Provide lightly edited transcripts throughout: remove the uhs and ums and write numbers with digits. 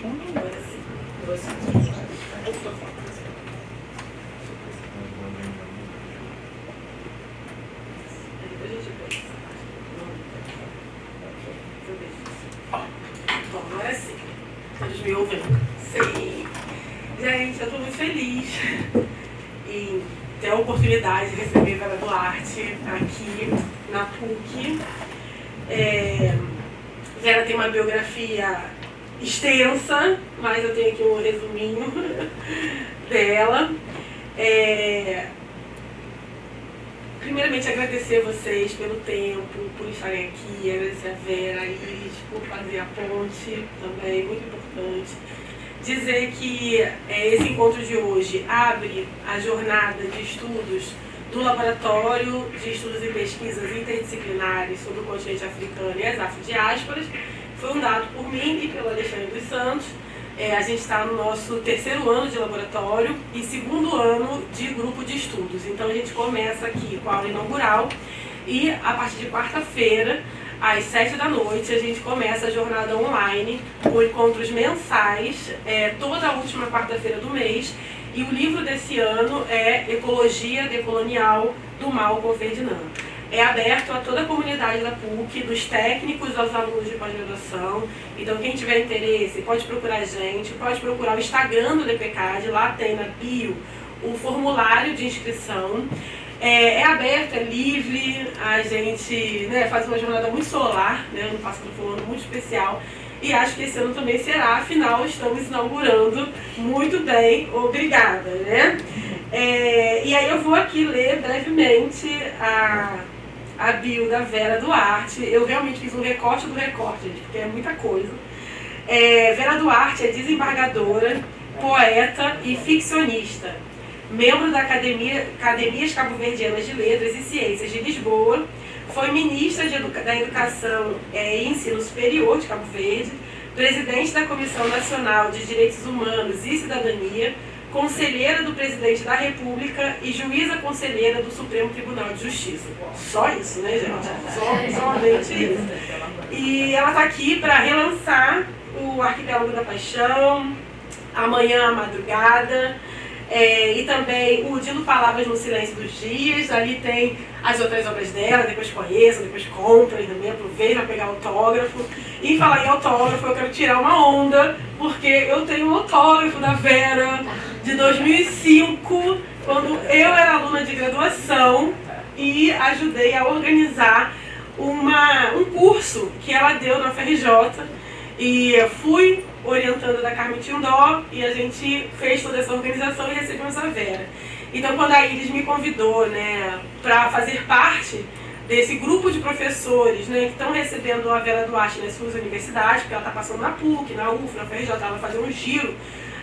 Agora sim. Bom, agora sim. Todos me ouvem? Sim. Gente, eu estou muito feliz em ter a oportunidade de receber Vera Duarte aqui na PUC. Vera tem uma biografia extensa, mas eu tenho aqui um resuminho dela. Primeiramente, agradecer a vocês pelo tempo, por estarem aqui, agradecer a Vera, a Iris, por fazer a ponte também, muito importante. Dizer que esse encontro de hoje abre a jornada de estudos do Laboratório de Estudos e Pesquisas Interdisciplinares sobre o continente africano e as afrodiásporas, fundado por mim e pelo Alexandre dos Santos. A gente está no nosso 3º ano de laboratório e 2º ano de grupo de estudos. Então a gente começa aqui com a aula inaugural e a partir de quarta-feira, às 7 da noite, a gente começa a jornada online com encontros mensais, toda a última quarta-feira do mês. E o livro desse ano é Ecologia Decolonial, do Malcolm Ferdinand. É aberto a toda a comunidade da PUC, dos técnicos aos alunos de pós-graduação. Então, quem tiver interesse, pode procurar a gente, pode procurar o Instagram do DPCAD, lá tem na bio o formulário de inscrição. É aberto, é livre, a gente faz uma jornada muito solar, ano passado foi um ano muito especial. E acho que esse ano também será, afinal estamos inaugurando muito bem, obrigada. E aí eu vou aqui ler brevemente a bio da Vera Duarte. Eu realmente fiz um recorte do recorte, gente, porque é muita coisa. Vera Duarte é desembargadora, poeta e ficcionista, membro da Academias Cabo-Verdianas de Letras e Ciências de Lisboa, foi ministra da Educação e Ensino Superior de Cabo Verde, presidente da Comissão Nacional de Direitos Humanos e Cidadania, conselheira do Presidente da República e juíza conselheira do Supremo Tribunal de Justiça. Só isso, né, gente? Somente isso. E ela está aqui para relançar o Arquipélago da Paixão, Amanhã à Madrugada, e também o Dilo Palavras no Silêncio dos Dias. Ali tem as outras obras dela, depois conheçam, depois comprem também, aproveitem para pegar autógrafo. E falar em autógrafo, eu quero tirar uma onda, porque eu tenho um autógrafo da Vera de 2005, quando eu era aluna de graduação e ajudei a organizar um curso que ela deu na UFRJ, e fui orientando da Carmen Tindó, e a gente fez toda essa organização e recebemos a Vera. Então, quando a Iris me convidou para fazer parte desse grupo de professores que estão recebendo a Vera Duarte nas suas universidades, porque ela está passando na PUC, na UF, na UFRJ, ela vai fazer um giro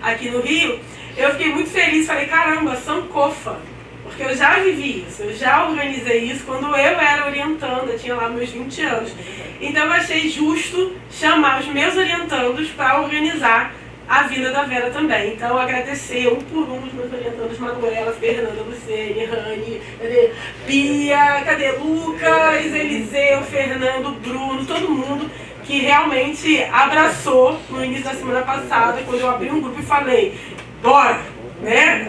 aqui no Rio, eu fiquei muito feliz, falei, caramba, sankofa, porque eu já vivi isso, eu já organizei isso quando eu era orientanda, eu tinha lá meus 20 anos. Então eu achei justo chamar os meus orientandos para organizar a vida da Vera também. Então agradecer um por um os meus orientandos, Manuela, Fernanda, Luciene, Rani, Pia, Lucas, Eliseu, Fernando, Bruno, todo mundo que realmente abraçou no início da semana passada, quando eu abri um grupo e falei, bora!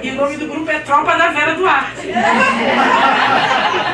E o nome do grupo é Tropa da Vera Duarte.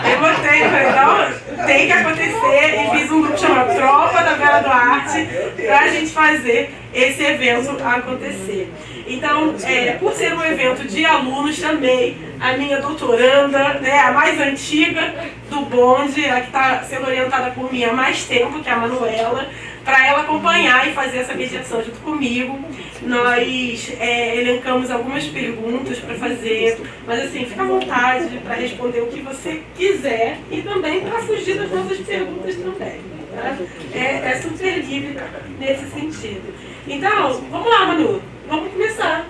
Eu botei, falei, não, tem que acontecer, e fiz um grupo chamado Tropa da Vera Duarte para a gente fazer esse evento acontecer. Então, por ser um evento de alunos, chamei a minha doutoranda, a mais antiga do bonde, a que está sendo orientada por mim há mais tempo, que é a Manuela, para ela acompanhar e fazer essa mediação junto comigo. Nós elencamos algumas perguntas para fazer, mas assim, fica à vontade para responder o que você quiser e também para fugir das nossas perguntas também. Tá? É super livre nesse sentido. Então, vamos lá, Manu, vamos começar.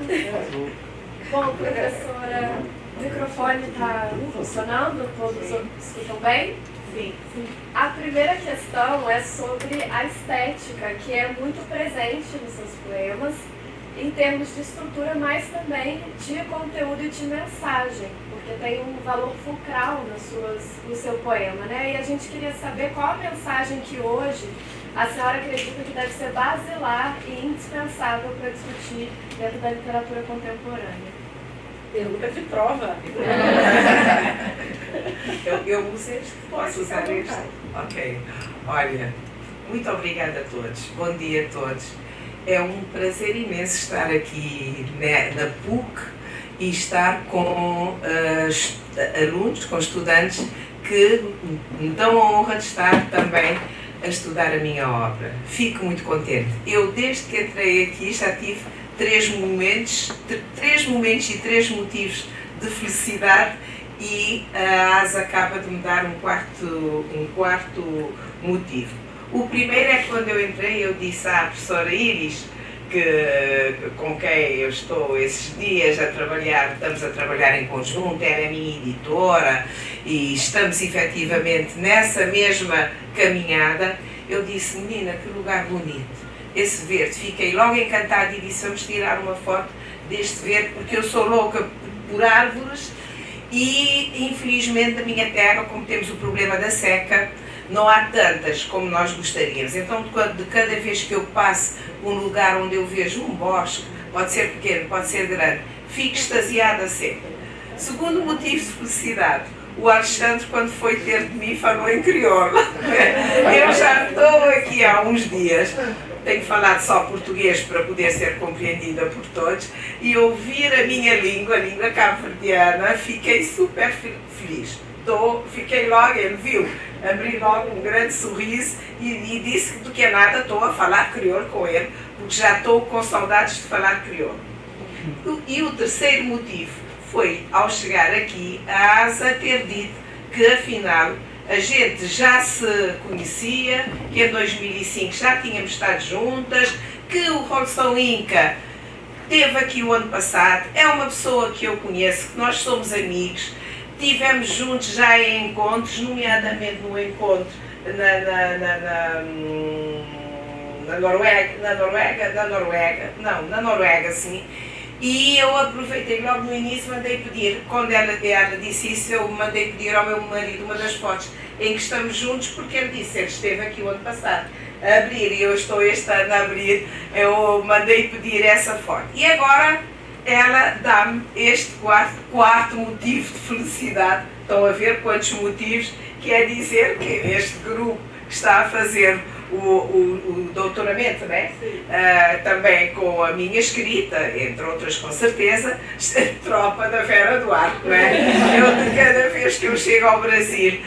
Bom, professora, o microfone está funcionando? Todos escutam bem? Sim. A primeira questão é sobre a estética, que é muito presente nos seus poemas, em termos de estrutura, mas também de conteúdo e de mensagem, porque tem um valor fulcral no seu poema, E a gente queria saber qual a mensagem que hoje a senhora acredita que deve ser basilar e indispensável para discutir dentro da literatura contemporânea? Pergunta de prova. eu uso este? Posso usar este? Ok. Olha, muito obrigada a todos. Bom dia a todos. É um prazer imenso estar aqui na PUC e estar com alunos, com estudantes que me dão a honra de estar também a estudar a minha obra. Fico muito contente. Eu, desde que entrei aqui, já tive três momentos e três motivos de felicidade, e a ASA acaba de me dar um quarto motivo. O primeiro é que quando eu entrei eu disse à professora Iris, com quem eu estou esses dias a trabalhar, estamos a trabalhar em conjunto, ela é a minha editora e estamos efetivamente nessa mesma caminhada, eu disse: menina, que lugar bonito, esse verde. Fiquei logo encantada e disse: vamos tirar uma foto deste verde, porque eu sou louca por árvores e infelizmente na minha terra, como temos o problema da seca, não há tantas como nós gostaríamos. Então, de cada vez que eu passo um lugar onde eu vejo um bosque, pode ser pequeno, pode ser grande, fico extasiada sempre. Segundo motivo de felicidade, o Alexandre, quando foi ter de mim, falou em crioulo. Eu já estou aqui há uns dias, tenho falado só português para poder ser compreendida por todos, e ouvir a minha língua, a língua cabo-verdiana, fiquei super feliz. Fiquei logo, ele viu, abri logo um grande sorriso e disse que do que nada estou a falar crioulo com ele, porque já estou com saudades de falar crioulo. E o terceiro motivo foi, ao chegar aqui, a ASA ter dito que afinal a gente já se conhecia, que em 2005 já tínhamos estado juntas, que o Rolson Inca esteve aqui o ano passado, é uma pessoa que eu conheço, que nós somos amigos. Estivemos juntos já em encontros, nomeadamente no encontro na Noruega, sim. E eu aproveitei logo no início, mandei pedir, quando ela disse isso, eu mandei pedir ao meu marido uma das fotos em que estamos juntos, porque ele disse, ele esteve aqui o ano passado a abrir, e eu estou este ano a abrir, eu mandei pedir essa foto. E agora ela dá-me este quarto motivo de felicidade. Estão a ver quantos motivos, que é dizer que este grupo que está a fazer o doutoramento, né? Também com a minha escrita, entre outras com certeza, tropa da Vera Duarte, né? Eu, de cada vez que eu chego ao Brasil,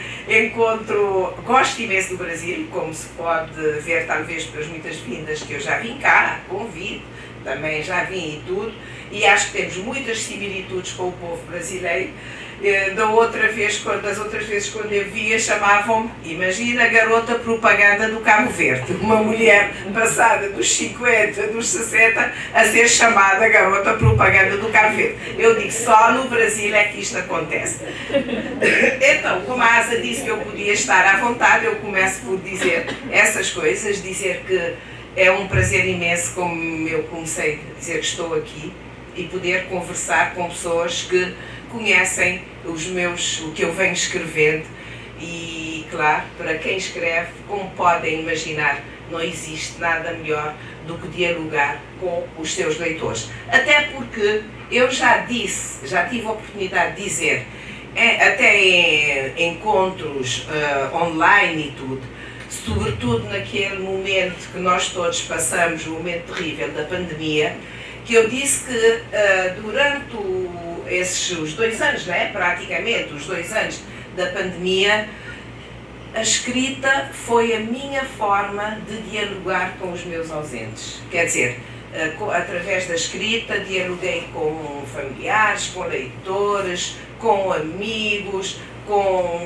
gosto imenso do Brasil, como se pode ver talvez pelas muitas vindas que eu já vim cá, convido, também já vim e tudo, e acho que temos muitas similitudes com o povo brasileiro. Das outras vezes quando eu via, chamavam-me, imagina, a garota propaganda do Cabo Verde, uma mulher passada dos 50, dos 60, a ser chamada garota propaganda do Cabo Verde. Eu digo, só no Brasil é que isto acontece. Então, como a Asa disse que eu podia estar à vontade, eu começo por dizer essas coisas, dizer que é um prazer imenso, como eu comecei a dizer que estou aqui, e poder conversar com pessoas que conhecem o que eu venho escrevendo. E, claro, para quem escreve, como podem imaginar, não existe nada melhor do que dialogar com os seus leitores. Até porque eu já tive a oportunidade de dizer, até em encontros online e tudo, sobretudo naquele momento que nós todos passamos, o momento terrível da pandemia, que eu disse que durante os 2 anos, né, praticamente os 2 anos da pandemia, a escrita foi a minha forma de dialogar com os meus ausentes. Quer dizer, através da escrita dialoguei com familiares, com leitores, com amigos,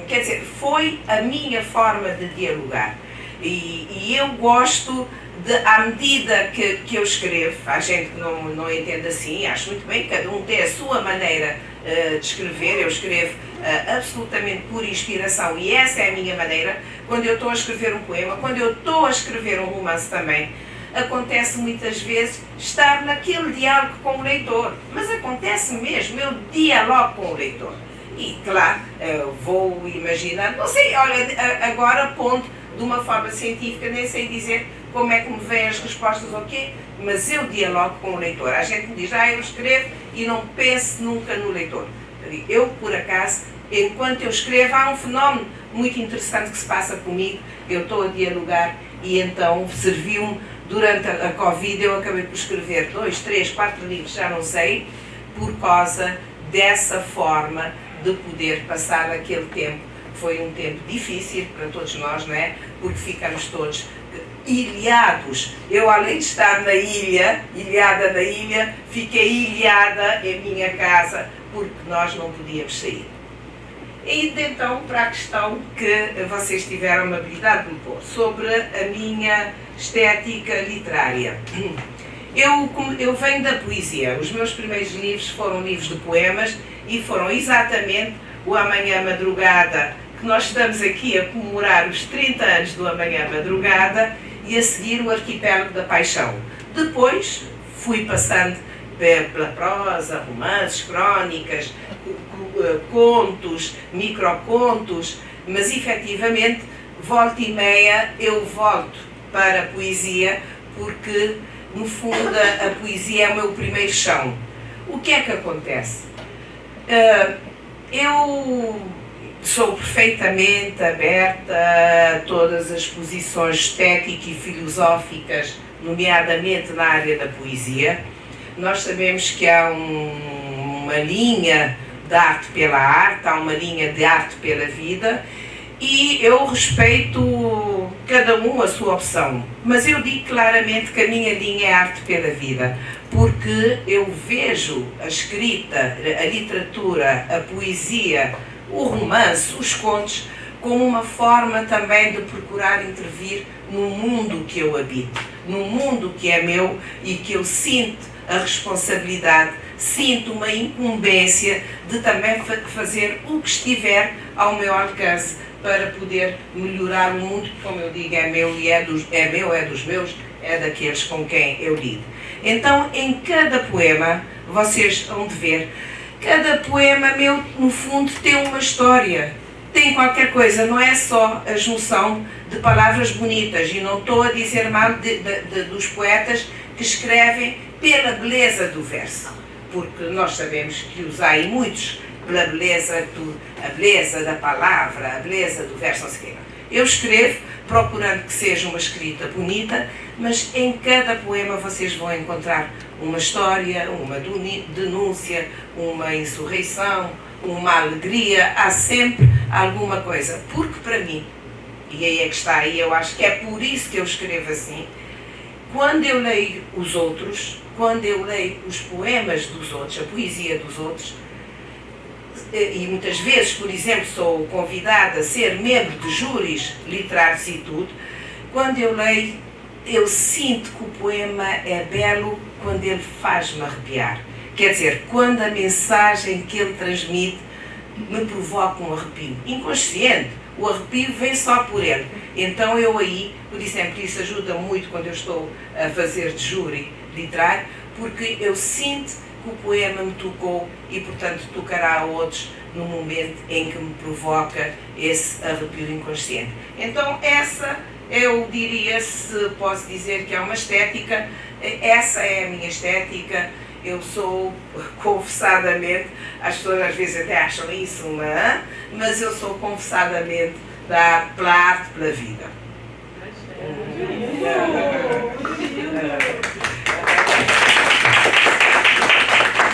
quer dizer, foi a minha forma de dialogar. E eu gosto à medida que eu escrevo, há gente que não entende assim, acho muito bem, cada um tem a sua maneira de escrever, eu escrevo absolutamente por inspiração e essa é a minha maneira. Quando eu estou a escrever um poema, quando eu estou a escrever um romance também, acontece muitas vezes estar naquele diálogo com o leitor, mas acontece mesmo, eu dialogo com o leitor. E claro, vou imaginar, não sei, olha, agora pondo de uma forma científica, nem sei dizer como é que me vêm as respostas ou quê, mas eu dialogo com o leitor. A gente me diz, eu escrevo e não penso nunca no leitor. Eu, por acaso, enquanto eu escrevo, há um fenómeno muito interessante que se passa comigo, eu estou a dialogar e então serviu-me, durante a Covid, eu acabei por escrever 2, 3, 4 livros, já não sei, por causa dessa forma de poder passar aquele tempo. Foi um tempo difícil para todos nós, não é? Porque ficamos todos ilhados. Eu, além de estar na ilha, ilhada na ilha, fiquei ilhada em minha casa, porque nós não podíamos sair. E então, para a questão que vocês tiveram a amabilidade de me pôr, sobre a minha estética literária. Eu venho da poesia. Os meus primeiros livros foram livros de poemas e foram exatamente o Amanhã Madrugada, que nós estamos aqui a comemorar os 30 anos do Amanhã Madrugada, e a seguir o Arquipélago da Paixão. Depois fui passando pela prosa, romances, crónicas, contos, microcontos, mas efetivamente, volta e meia, eu volto para a poesia, porque no fundo a poesia é o meu primeiro chão. O que é que acontece? Eu sou perfeitamente aberta a todas as posições estéticas e filosóficas, nomeadamente na área da poesia. Nós sabemos que há uma linha de arte pela arte, há uma linha de arte pela vida, e eu respeito cada um a sua opção, mas eu digo claramente que a minha linha é arte pela vida, porque eu vejo a escrita, a literatura, a poesia, o romance, os contos, como uma forma também de procurar intervir no mundo que eu habito, no mundo que é meu e que eu sinto a responsabilidade, sinto uma incumbência de também fazer o que estiver ao meu alcance para poder melhorar o mundo, que, como eu digo, é meu e é dos meus, é daqueles com quem eu lido. Então, em cada poema, vocês vão ver, cada poema meu, no fundo, tem uma história, tem qualquer coisa, não é só a junção de palavras bonitas, e não estou a dizer mal dos poetas que escrevem pela beleza do verso, porque nós sabemos que os há aí muitos, pela beleza, a beleza da palavra, a beleza do verso, não sei o quê. Eu escrevo procurando que seja uma escrita bonita, mas em cada poema vocês vão encontrar uma história, uma denúncia, uma insurreição, uma alegria, há sempre alguma coisa. Porque para mim, e aí é que está, e eu acho que é por isso que eu escrevo assim, quando eu leio os outros, quando eu leio os poemas dos outros, a poesia dos outros, e muitas vezes, por exemplo, sou convidada a ser membro de júris literários e tudo, quando eu leio, eu sinto que o poema é belo quando ele faz-me arrepiar. Quer dizer, quando a mensagem que ele transmite me provoca um arrepio inconsciente. O arrepio vem só por ele. Então eu aí, por exemplo, isso ajuda muito quando eu estou a fazer de júri literário, porque eu sinto que o poema me tocou e, portanto, tocará a outros no momento em que me provoca esse arrepio inconsciente. Então essa, eu diria, se posso dizer que é uma estética, essa é a minha estética. Eu sou, confessadamente, as pessoas às vezes até acham isso, mas eu sou confessadamente pela arte, pela vida.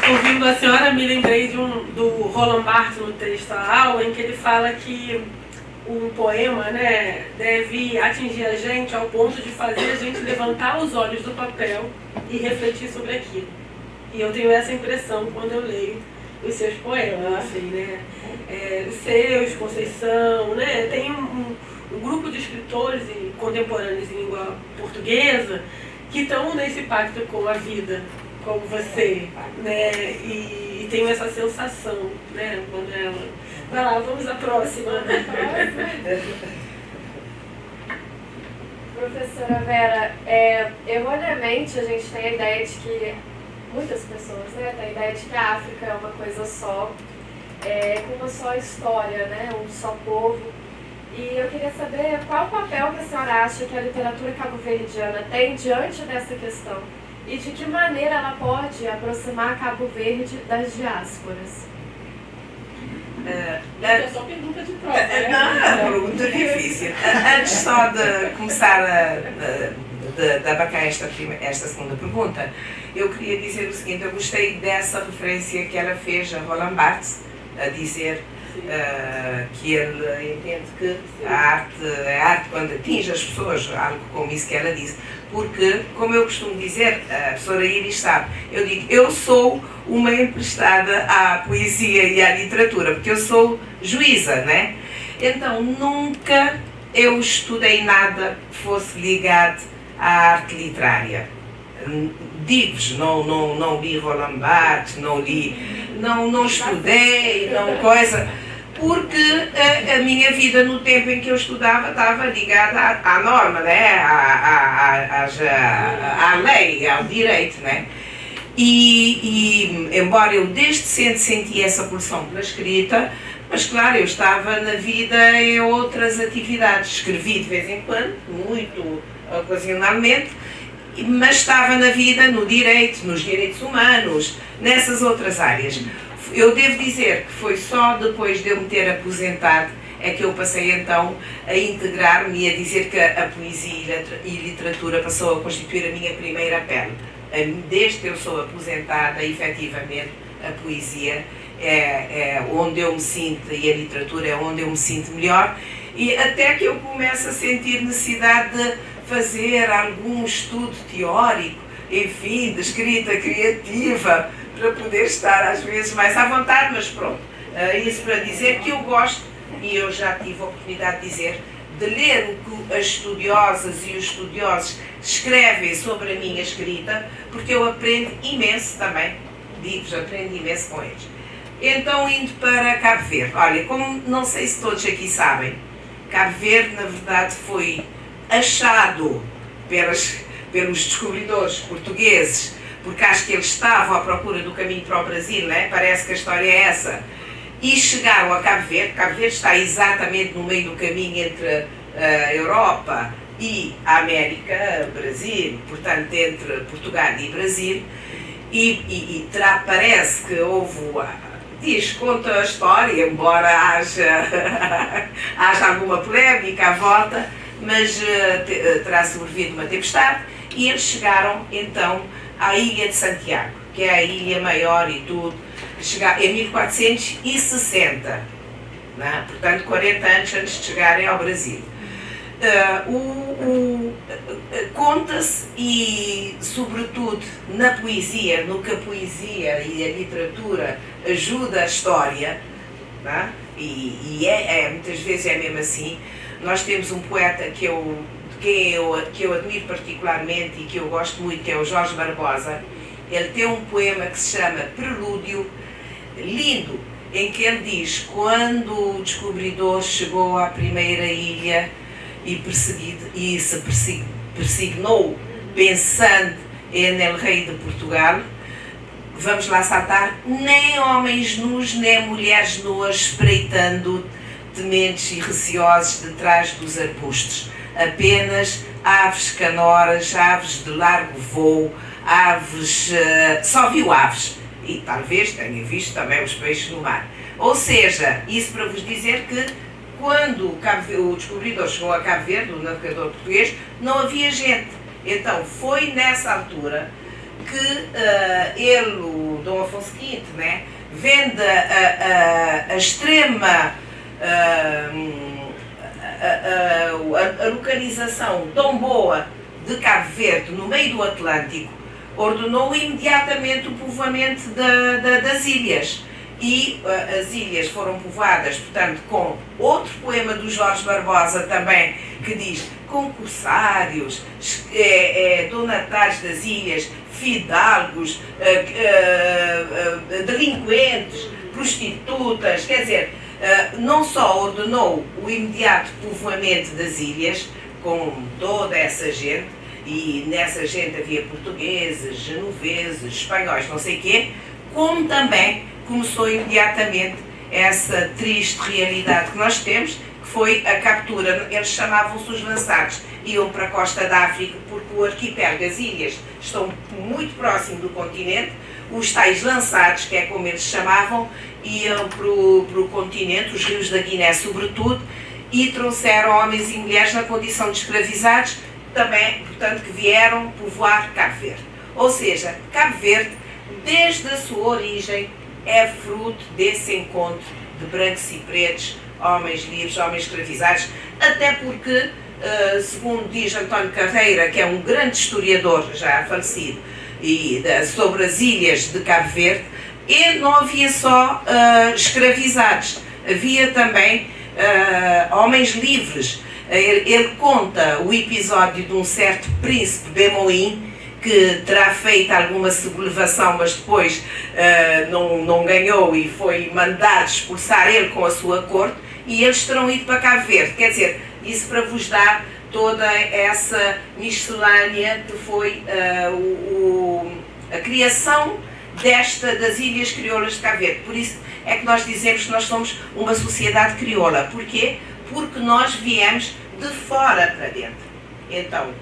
Ouvindo a senhora, me lembrei do Roland Barthes no texto A Aula, em que ele fala que um poema, né, deve atingir a gente ao ponto de fazer a gente levantar os olhos do papel e refletir sobre aquilo. E eu tenho essa impressão quando eu leio os seus poemas, assim, né? Os seus, Conceição, né? Tem um grupo de escritores contemporâneos em língua portuguesa que estão nesse pacto com a vida, como você, né? E tenho essa sensação, né? Quando ela... Vai lá, vamos à próxima. Professora Vera, erroneamente a gente tem a ideia de que muitas pessoas, né, têm a ideia de que a África é uma coisa só, com uma só história, né, um só povo. E eu queria saber qual o papel que a senhora acha que a literatura cabo-verdiana tem diante dessa questão e de que maneira ela pode aproximar Cabo Verde das diásporas. É só pergunta de prova, né? Não, é uma pergunta difícil. Antes só de começar de abarcar esta segunda pergunta, eu queria dizer o seguinte: eu gostei dessa referência que ela fez a Roland Barthes, a dizer que ele entende que a arte quando atinge as pessoas, algo como isso que ela disse, porque, como eu costumo dizer, a professora Iris sabe, eu digo, eu sou uma emprestada à poesia e à literatura, porque eu sou juíza, né? Então, nunca eu estudei nada que fosse ligado à arte literária. Digo-vos, não li Roland Barthes, não estudei, não coisa, porque a minha vida no tempo em que eu estudava estava ligada à norma, né? À lei, ao direito, né? E embora eu desde cedo senti essa pulsão pela escrita, mas claro, eu estava na vida em outras atividades, escrevi de vez em quando, muito ocasionalmente, mas estava na vida no direito, nos direitos humanos, nessas outras áreas. Eu devo dizer que foi só depois de eu me ter aposentado é que eu passei então a integrar-me e a dizer que a poesia e literatura passou a constituir a minha primeira pele. Desde que eu sou aposentada, efetivamente, a poesia é onde eu me sinto e a literatura é onde eu me sinto melhor, e até que eu começo a sentir necessidade de fazer algum estudo teórico, enfim, de escrita criativa, para poder estar às vezes mais à vontade, mas pronto, isso para dizer que eu gosto, e eu já tive a oportunidade de dizer, de ler o que as estudiosas e os estudiosos escrevem sobre a minha escrita, porque eu aprendo imenso também, digo-vos, aprendo imenso com eles. Então, indo para Cabo Verde, olha, como não sei se todos aqui sabem, Cabo Verde, na verdade, foi achado pelos descobridores portugueses, porque acho que eles estavam à procura do caminho para o Brasil, né? Parece que a história é essa, e chegaram a Cabo Verde. Cabo Verde está exatamente no meio do caminho entre a Europa e a América, Brasil, portanto entre Portugal e Brasil, parece que houve, conta a história, embora haja alguma polémica à volta, mas terá sobrevivido uma tempestade, e eles chegaram então à Ilha de Santiago, que é a ilha maior e tudo, em 1460, né? Portanto 40 anos antes de chegarem ao Brasil. Conta-se, e sobretudo na poesia, no que a poesia e a literatura ajuda a história, né? Muitas vezes é mesmo assim. Nós temos um poeta que eu admiro particularmente e que eu gosto muito, que é o Jorge Barbosa. Ele tem um poema que se chama Prelúdio, lindo, em que ele diz: quando o descobridor chegou à primeira ilha e se persignou pensando em el rei de Portugal, vamos lá saltar, nem homens nus, nem mulheres nuas espreitando, tementes e receosos detrás dos arbustos, apenas aves canoras, aves de largo voo, aves, só viu aves, e talvez tenha visto também os peixes no mar. Ou seja, isso para vos dizer que quando o descobridor chegou a Cabo Verde, o navegador português, não havia gente. Então foi nessa altura que ele, o Dom Afonso V, né, vendo a extrema a localização tão boa de Cabo Verde no meio do Atlântico, ordenou imediatamente o povoamento das ilhas. E as ilhas foram povoadas, portanto, com outro poema do Jorge Barbosa também, que diz: concursários, donatários das ilhas, fidalgos, delinquentes, prostitutas, quer dizer, não só ordenou o imediato povoamento das ilhas, com toda essa gente, e nessa gente havia portugueses, genoveses, espanhóis, não sei o quê, como também começou imediatamente essa triste realidade que nós temos, que foi a captura. Eles chamavam-se os lançados, iam para a costa da África, porque o arquipélago, as ilhas, estão muito próximo do continente. Os tais lançados, que é como eles chamavam, iam para o continente, os rios da Guiné sobretudo, e trouxeram homens e mulheres na condição de escravizados, também, portanto, que vieram povoar Cabo Verde. Ou seja, Cabo Verde, desde a sua origem, é fruto desse encontro de brancos e pretos, homens livres, homens escravizados, até porque, segundo diz António Carreira, que é um grande historiador já falecido, sobre as ilhas de Cabo Verde, não havia só escravizados, havia também homens livres. Ele conta o episódio de um certo príncipe Bemoim, que terá feito alguma sublevação, mas depois não ganhou e foi mandado expulsar ele com a sua corte, e eles terão ido para Cabo Verde. Quer dizer, isso para vos dar toda essa miscelânea que foi a criação das Ilhas Crioulas de Cabo Verde. Por isso é que nós dizemos que nós somos uma sociedade crioula. Porquê? Porque nós viemos de fora para dentro. Então,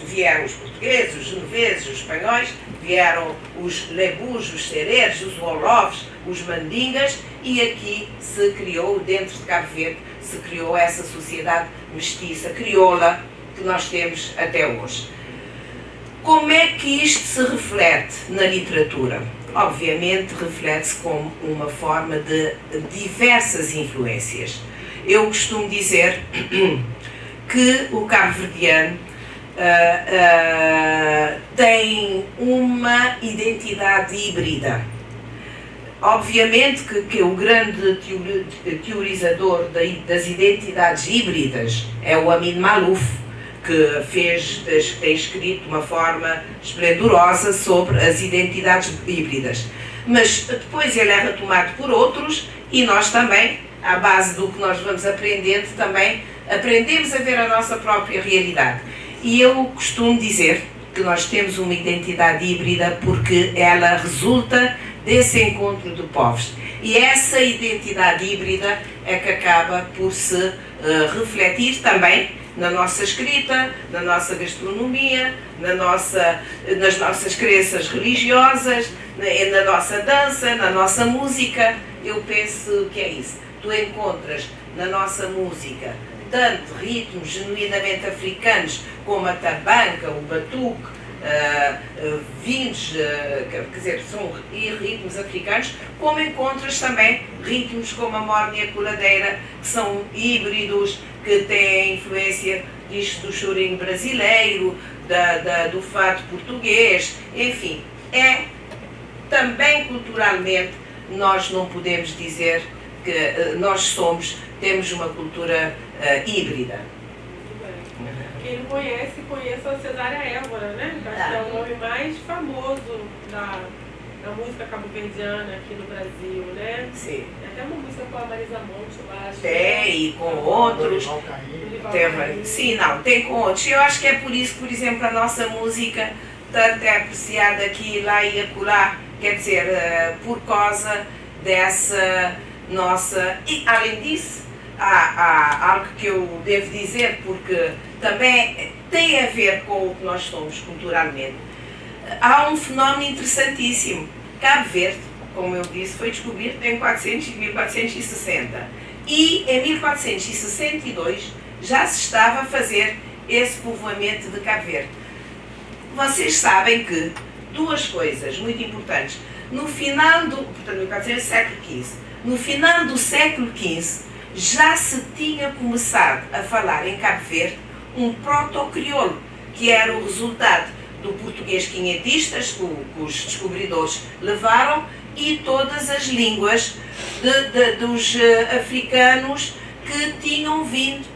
vieram os portugueses, os genoveses, os espanhóis, vieram os lebus, os sereres, os wolofs, os mandingas, e aqui se criou, dentro de Cabo Verde, se criou essa sociedade mestiça, crioula, que nós temos até hoje. Como é que isto se reflete na literatura? Obviamente reflete-se como uma forma de diversas influências. Eu costumo dizer que o cabo-verdiano tem uma identidade híbrida. Obviamente que o grande teorizador das identidades híbridas é o Amin Maalouf, que tem escrito uma forma esplendorosa sobre as identidades híbridas. Mas depois ele é retomado por outros, e nós também, à base do que nós vamos aprendendo, também aprendemos a ver a nossa própria realidade. E eu costumo dizer que nós temos uma identidade híbrida porque ela resulta desse encontro de povos. E essa identidade híbrida é que acaba por se refletir também na nossa escrita, na nossa gastronomia, nas nossas crenças religiosas, na nossa dança, na nossa música. Eu penso que é isso. Tu encontras na nossa música tanto ritmos genuinamente africanos como a tabanca, o batuque, vinhos, quer dizer, são ritmos africanos, como encontras também ritmos como a morna e a coladeira, que são híbridos, que têm influência do chorinho brasileiro, do fado português, enfim, também culturalmente nós não podemos dizer que nós temos uma cultura híbrida. Quem não conhece, conheça a Cesária Évora, né? Acho que é o nome mais famoso da música cabo-verdiana aqui no Brasil, né? Sim. Tem até uma música com a Marisa Monte, eu acho. Tem, e com outros. Sim, não, tem com outros. Eu acho que é por isso que, por exemplo, a nossa música tanto é apreciada aqui, lá e acolá, quer dizer, por causa dessa nossa... E, além disso, há algo que eu devo dizer, porque também tem a ver com o que nós somos culturalmente. Há um fenómeno interessantíssimo. Cabo Verde, como eu disse, foi descoberto em 1460. E em 1462 já se estava a fazer esse povoamento de Cabo Verde. Vocês sabem que duas coisas muito importantes. No final portanto, 1400, século XV, no final do século XV, já se tinha começado a falar em Cabo Verde um proto-crioulo, que era o resultado do português quinhentistas, que os descobridores levaram, e todas as línguas dos africanos que tinham vindo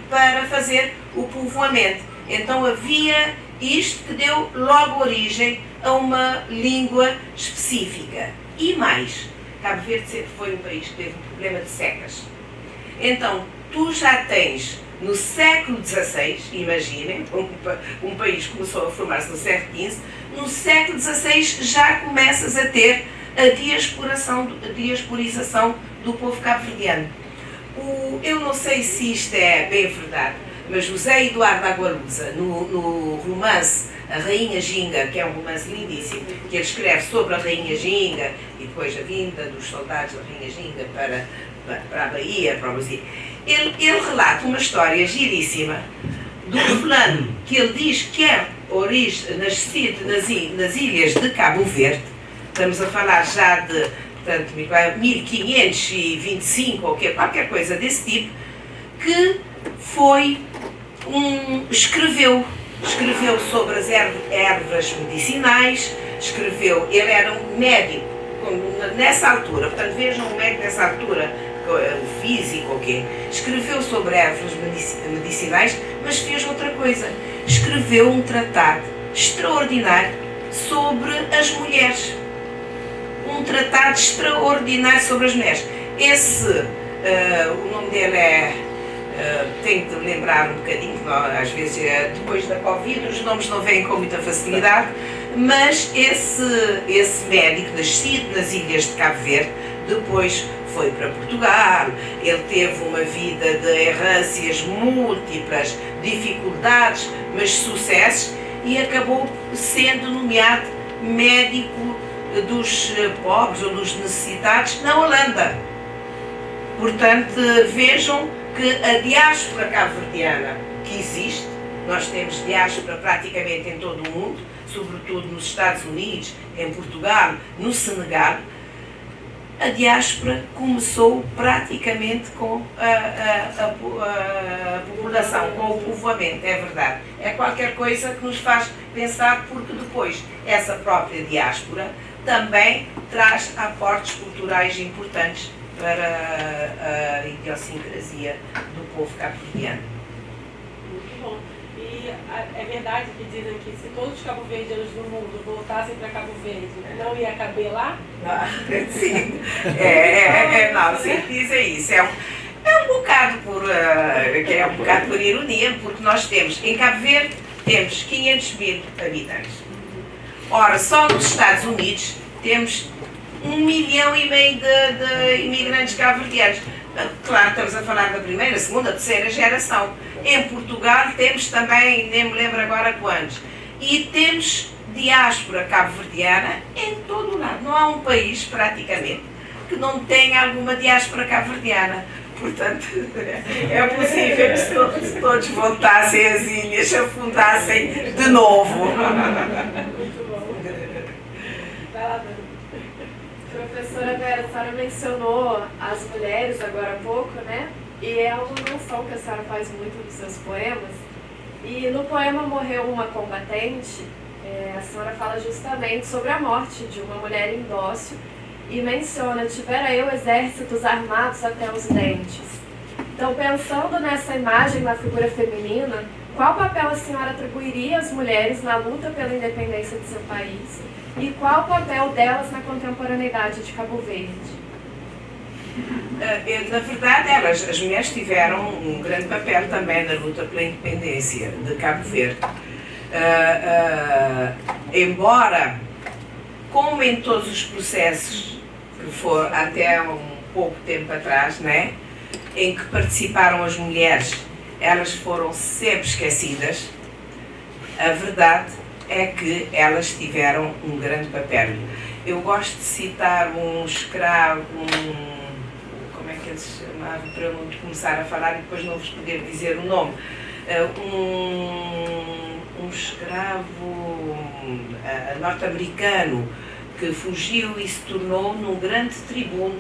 para fazer o povoamento. Então havia isto que deu logo origem a uma língua específica. E mais, Cabo Verde sempre foi um país que teve um problema de secas. Então, tu já tens no século XVI, imaginem, um país que começou a formar-se no século XV, no século XVI já começas a ter a diasporização do povo cabo-verdiano. Eu não sei se isto é bem verdade, mas o Zé Eduardo Agualusa, no romance A Rainha Ginga, que é um romance lindíssimo, que ele escreve sobre a Rainha Ginga e depois a vinda dos soldados da Rainha Ginga para a Bahia, para o Brasil, ele relata uma história giríssima do fulano que ele diz que é nascido nas ilhas de Cabo Verde. Estamos a falar já de, portanto, 1525 ou qualquer coisa desse tipo, que foi escreveu sobre as ervas medicinais, ele era um médico nessa altura, portanto vejam um médico nessa altura, o físico, ok? Escreveu sobre ervas medicinais, mas fez outra coisa. Escreveu um tratado extraordinário sobre as mulheres. Um tratado extraordinário sobre as mulheres. O nome dele tenho de lembrar um bocadinho, às vezes depois da Covid os nomes não vêm com muita facilidade, mas esse médico nascido nas ilhas de Cabo Verde, depois foi para Portugal, ele teve uma vida de errâncias múltiplas, dificuldades, mas sucessos, e acabou sendo nomeado médico dos pobres ou dos necessitados na Holanda. Portanto, vejam que a diáspora cabo-verdiana que existe, nós temos diáspora praticamente em todo o mundo, sobretudo nos Estados Unidos, em Portugal, no Senegal. A diáspora começou praticamente com a população, com o povoamento, é verdade. É qualquer coisa que nos faz pensar, porque depois essa própria diáspora também traz aportes culturais importantes para a idiosincrasia do povo cabo-verdiano. Muito bom. E é verdade que dizem que se todos os cabo-verdianos do mundo voltassem para Cabo Verde, não ia caber lá? Sim, não, sim, dizem isso. É um bocado por ironia, porque nós temos, em Cabo Verde, temos 500 mil habitantes. Ora, só nos Estados Unidos temos 1,5 milhão de imigrantes cabo-verdianos. Claro, estamos a falar da primeira, segunda, terceira geração. Em Portugal temos também, nem me lembro agora quantos. E temos diáspora cabo-verdiana em todo o lado. Não há um país, praticamente, que não tenha alguma diáspora cabo-verdiana. Portanto, é possível que se todos voltassem às ilhas, afundassem de novo. Muito bom. Vai lá, Dani. Professora Vera, a senhora mencionou as mulheres agora há pouco, né? E é uma menção que a senhora faz muito nos seus poemas. E no poema Morreu uma Combatente, a senhora fala justamente sobre a morte de uma mulher indócil e menciona: tivera eu exércitos armados até os dentes. Então, pensando nessa imagem da figura feminina, qual papel a senhora atribuiria às mulheres na luta pela independência de seu país? E qual o papel delas na contemporaneidade de Cabo Verde? Na verdade, as mulheres tiveram um grande papel também na luta pela independência de Cabo Verde. Embora, como em todos os processos que foram até um pouco tempo atrás, né, em que participaram as mulheres, elas foram sempre esquecidas, a verdade é que elas tiveram um grande papel. Eu gosto de citar um escravo, como é que ele se chamava, para eu não começar a falar e depois não vos poder dizer o nome. Um escravo norte-americano que fugiu e se tornou num grande tribuno.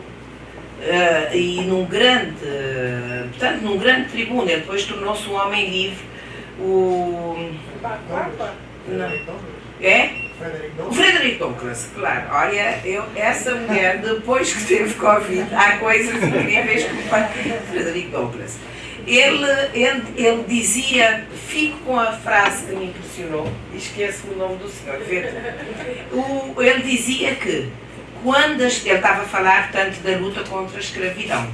E num grande tribuno, ele depois tornou-se um homem livre. Não. É? Frederick Douglass, claro. Olha, essa mulher, depois que teve Covid, há coisas incríveis como Frederick Douglass. Ele dizia, fico com a frase que me impressionou, esqueço o nome do senhor, ele dizia que, ele estava a falar tanto da luta contra a escravidão,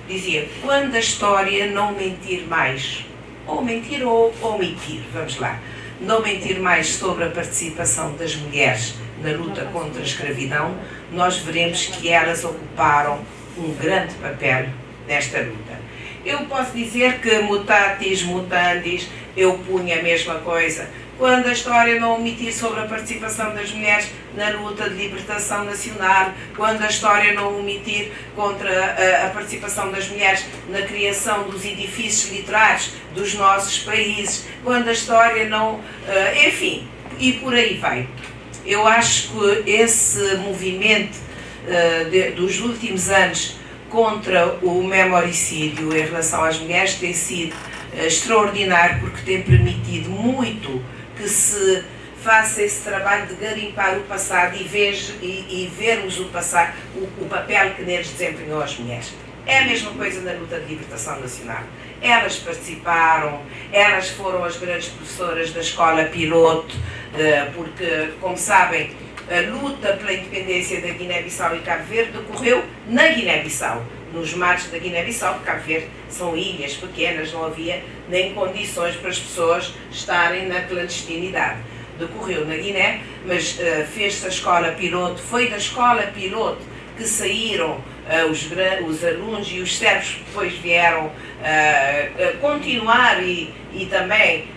dizia: quando a história não mentir mais, ou mentir ou omitir, vamos lá, não mentir mais sobre a participação das mulheres na luta contra a escravidão, nós veremos que elas ocuparam um grande papel nesta luta. Eu posso dizer que mutatis mutandis, eu punha a mesma coisa. Quando a história não omitir sobre a participação das mulheres na luta de libertação nacional, quando a história não omitir contra a participação das mulheres na criação dos edifícios literários dos nossos países, quando a história não... enfim, e por aí vai. Eu acho que esse movimento dos últimos anos contra o memoricídio em relação às mulheres tem sido extraordinário, porque tem permitido muito que se faça esse trabalho de garimpar o passado e vermos o passado, o papel que neles desempenhou as mulheres. É a mesma coisa na luta de libertação nacional. Elas participaram, elas foram as grandes professoras da escola piloto, porque, como sabem, a luta pela independência da Guiné-Bissau e Cabo Verde decorreu na Guiné-Bissau, nos mares da Guiné-Bissau, porque Cabo Verde são ilhas pequenas, não havia nem condições para as pessoas estarem na clandestinidade. Decorreu na Guiné, mas fez-se a escola piloto, foi da escola piloto que saíram os alunos e os servos que depois vieram continuar e também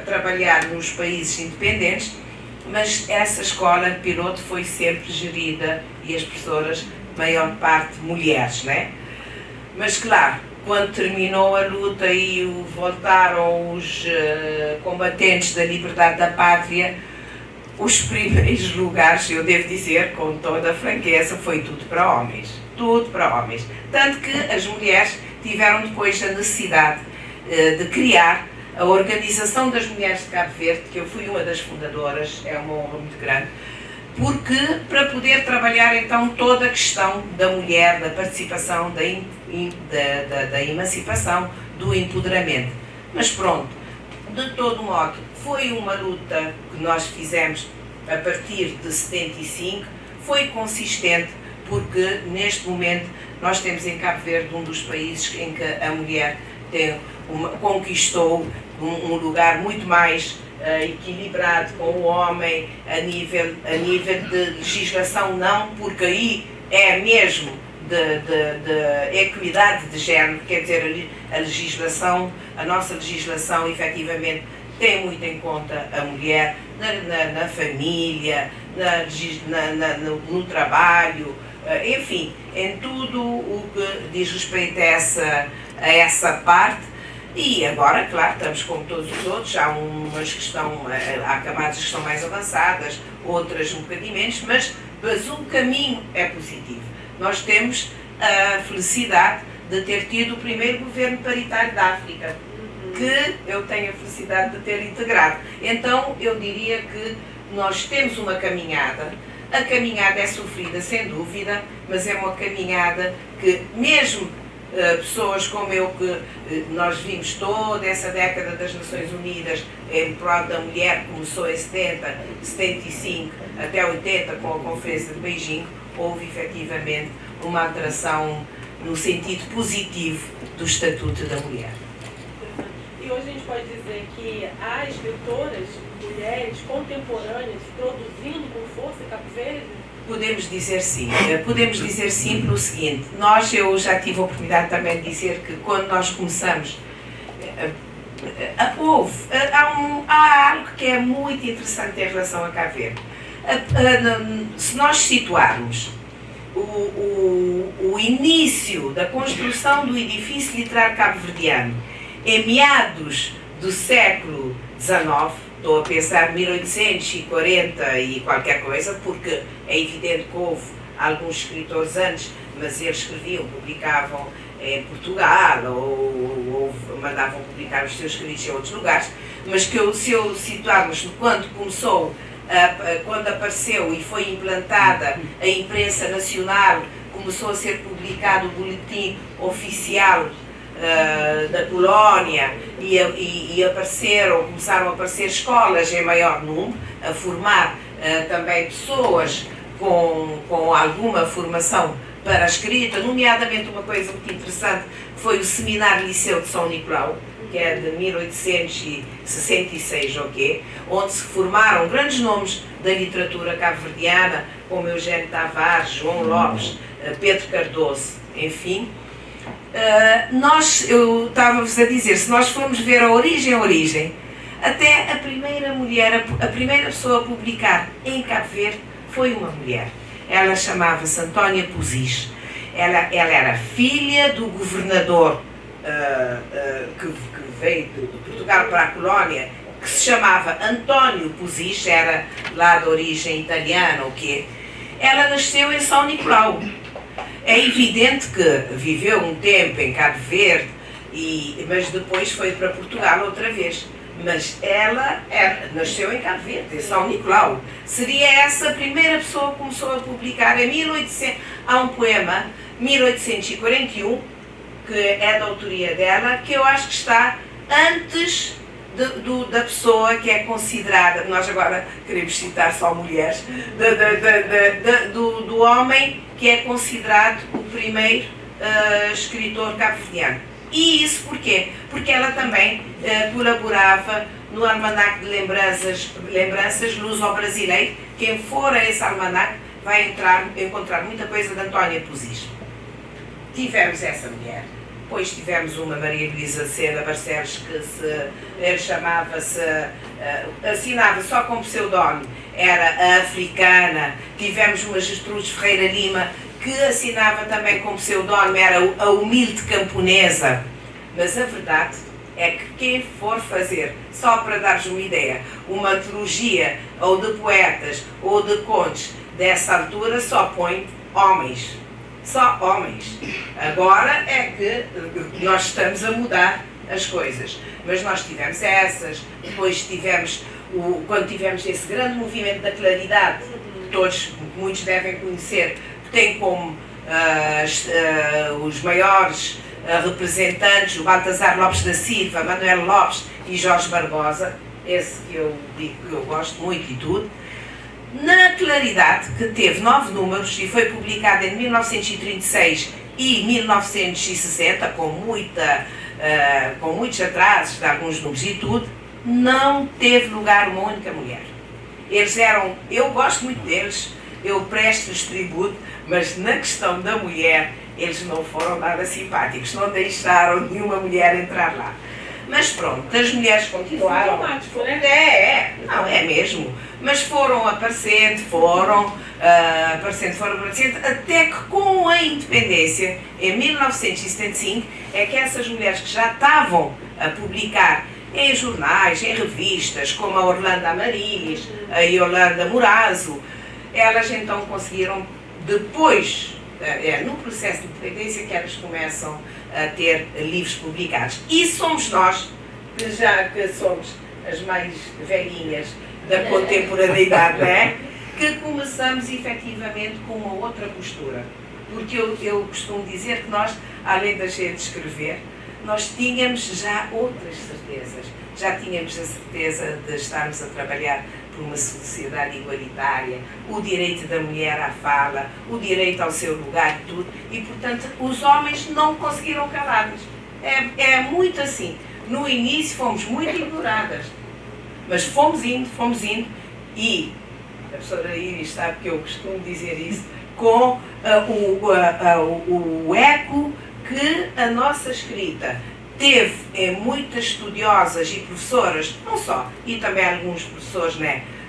trabalhar nos países independentes, mas essa escola piloto foi sempre gerida e as professoras, maior parte, mulheres, né? Mas claro, quando terminou a luta e voltaram os combatentes da liberdade da pátria, os primeiros lugares, eu devo dizer com toda a franqueza, foi tudo para homens. Tudo para homens. Tanto que as mulheres tiveram depois a necessidade de criar a Organização das Mulheres de Cabo Verde, que eu fui uma das fundadoras, é uma honra muito grande, porque para poder trabalhar então toda a questão da mulher, da participação, da emancipação, do empoderamento. Mas pronto, de todo modo, foi uma luta que nós fizemos a partir de 75, foi consistente, porque neste momento nós temos em Cabo Verde um dos países em que a mulher conquistou um lugar muito mais equilibrado com o homem a nível de legislação, não, porque aí é mesmo de equidade de género, quer dizer, a legislação, a nossa legislação efetivamente tem muito em conta a mulher na família, no trabalho, enfim, em tudo o que diz respeito a essa parte. E agora, claro, estamos como todos os outros, há umas que há camadas que estão mais avançadas, outras um bocadinho menos, mas o caminho é positivo. Nós temos a felicidade de ter tido o primeiro governo paritário da África, que eu tenho a felicidade de ter integrado. Então, eu diria que nós temos uma caminhada. A caminhada é sofrida, sem dúvida, mas é uma caminhada que, mesmo pessoas como eu, que nós vimos toda essa década das Nações Unidas em prol da mulher, começou em 70, 75 até 80 com a Conferência de Beijing, houve efetivamente uma alteração no sentido positivo do Estatuto da Mulher. E hoje a gente pode dizer que há escritoras, mulheres contemporâneas, produzindo com força em Cabo Verde? Podemos dizer sim. Podemos dizer sim pelo seguinte. Eu já tive a oportunidade também de dizer que quando nós começamos, há algo que é muito interessante em relação a Cabo Verde. Se nós situarmos o início da construção do edifício literário cabo-verdiano em meados do século XIX, estou a pensar 1840 e qualquer coisa, porque é evidente que houve alguns escritores antes, mas eles escreviam, publicavam em Portugal ou mandavam publicar os seus escritos em outros lugares, mas se eu situarmos quando começou, quando apareceu e foi implantada a imprensa nacional, começou a ser publicado o boletim oficial da colónia e começaram a aparecer escolas em maior número, a formar também pessoas com alguma formação para a escrita, nomeadamente uma coisa muito interessante foi o Seminário Liceu de São Nicolau, que é de 1866, onde se formaram grandes nomes da literatura cabo-verdiana, como Eugênio Tavares, João Lopes, Pedro Cardoso, enfim. eu estava-vos a dizer, se nós formos ver a origem, até a primeira mulher, a primeira pessoa a publicar em Cabo Verde foi uma mulher. Ela chamava-se Antónia Pusis. Ela era filha do governador que veio de Portugal para a colónia, que se chamava António Pusis, era lá de origem italiana, o quê? Ela nasceu em São Nicolau. É evidente que viveu um tempo em Cabo Verde, mas depois foi para Portugal outra vez. Mas ela nasceu em Cabo Verde, em São Nicolau. Seria essa a primeira pessoa que começou a publicar em 1800. Há um poema, 1841, que é da autoria dela, que eu acho que está antes da pessoa que é considerada, nós agora queremos citar só mulheres, do homem que é considerado o primeiro escritor cabo-verdiano. E isso porquê? Porque ela também colaborava no Almanaque de Lembranças Luso-Brasileiro. Quem for a esse almanaque vai encontrar muita coisa de Antónia Pusis. Tivemos essa mulher. Depois tivemos uma Maria Luísa Sena Barcelos, que chamava-se, assinava só com pseudónimo, era a Africana. Tivemos uma Gertrudes Ferreira Lima, que assinava também com pseudónimo, era a Humilde Camponesa. Mas a verdade é que quem for fazer, só para dar-vos uma ideia, uma antologia ou de poetas ou de contos dessa altura, só põe homens. Só homens. Agora é que nós estamos a mudar as coisas. Mas nós tivemos essas, depois tivemos, quando tivemos esse grande movimento da claridade, muitos devem conhecer, que tem como os maiores representantes o Baltazar Lopes da Silva, Manuel Lopes e Jorge Barbosa, esse que eu digo que eu gosto muito e tudo. Na Claridade, que teve 9 números e foi publicada em 1936 e 1960, com muitos atrasos de alguns números e tudo, não teve lugar uma única mulher. Eles eu gosto muito deles, eu presto-lhes tributo, mas na questão da mulher, eles não foram nada simpáticos, não deixaram nenhuma mulher entrar lá. Mas pronto, as mulheres continuaram. Não, é mesmo. Mas foram aparecendo, até que com a independência, em 1975, é que essas mulheres que já estavam a publicar em jornais, em revistas, como a Orlando Amarilis, a Yolanda Morazo, elas então conseguiram, depois, no processo de independência, que elas começam a ter livros publicados. E somos nós, já que somos as mais velhinhas da contemporaneidade, que começamos efetivamente com uma outra postura. Porque eu costumo dizer que nós, além da gente escrever, nós tínhamos já outras certezas. Já tínhamos a certeza de estarmos a trabalhar por uma sociedade igualitária, o direito da mulher à fala, o direito ao seu lugar e tudo. E, portanto, os homens não conseguiram calar-nos. É muito assim. No início fomos muito ignoradas, mas fomos indo, e a professora Iris sabe que eu costumo dizer isso, com o eco que a nossa escrita teve em muitas estudiosas e professoras, não só, e também alguns professores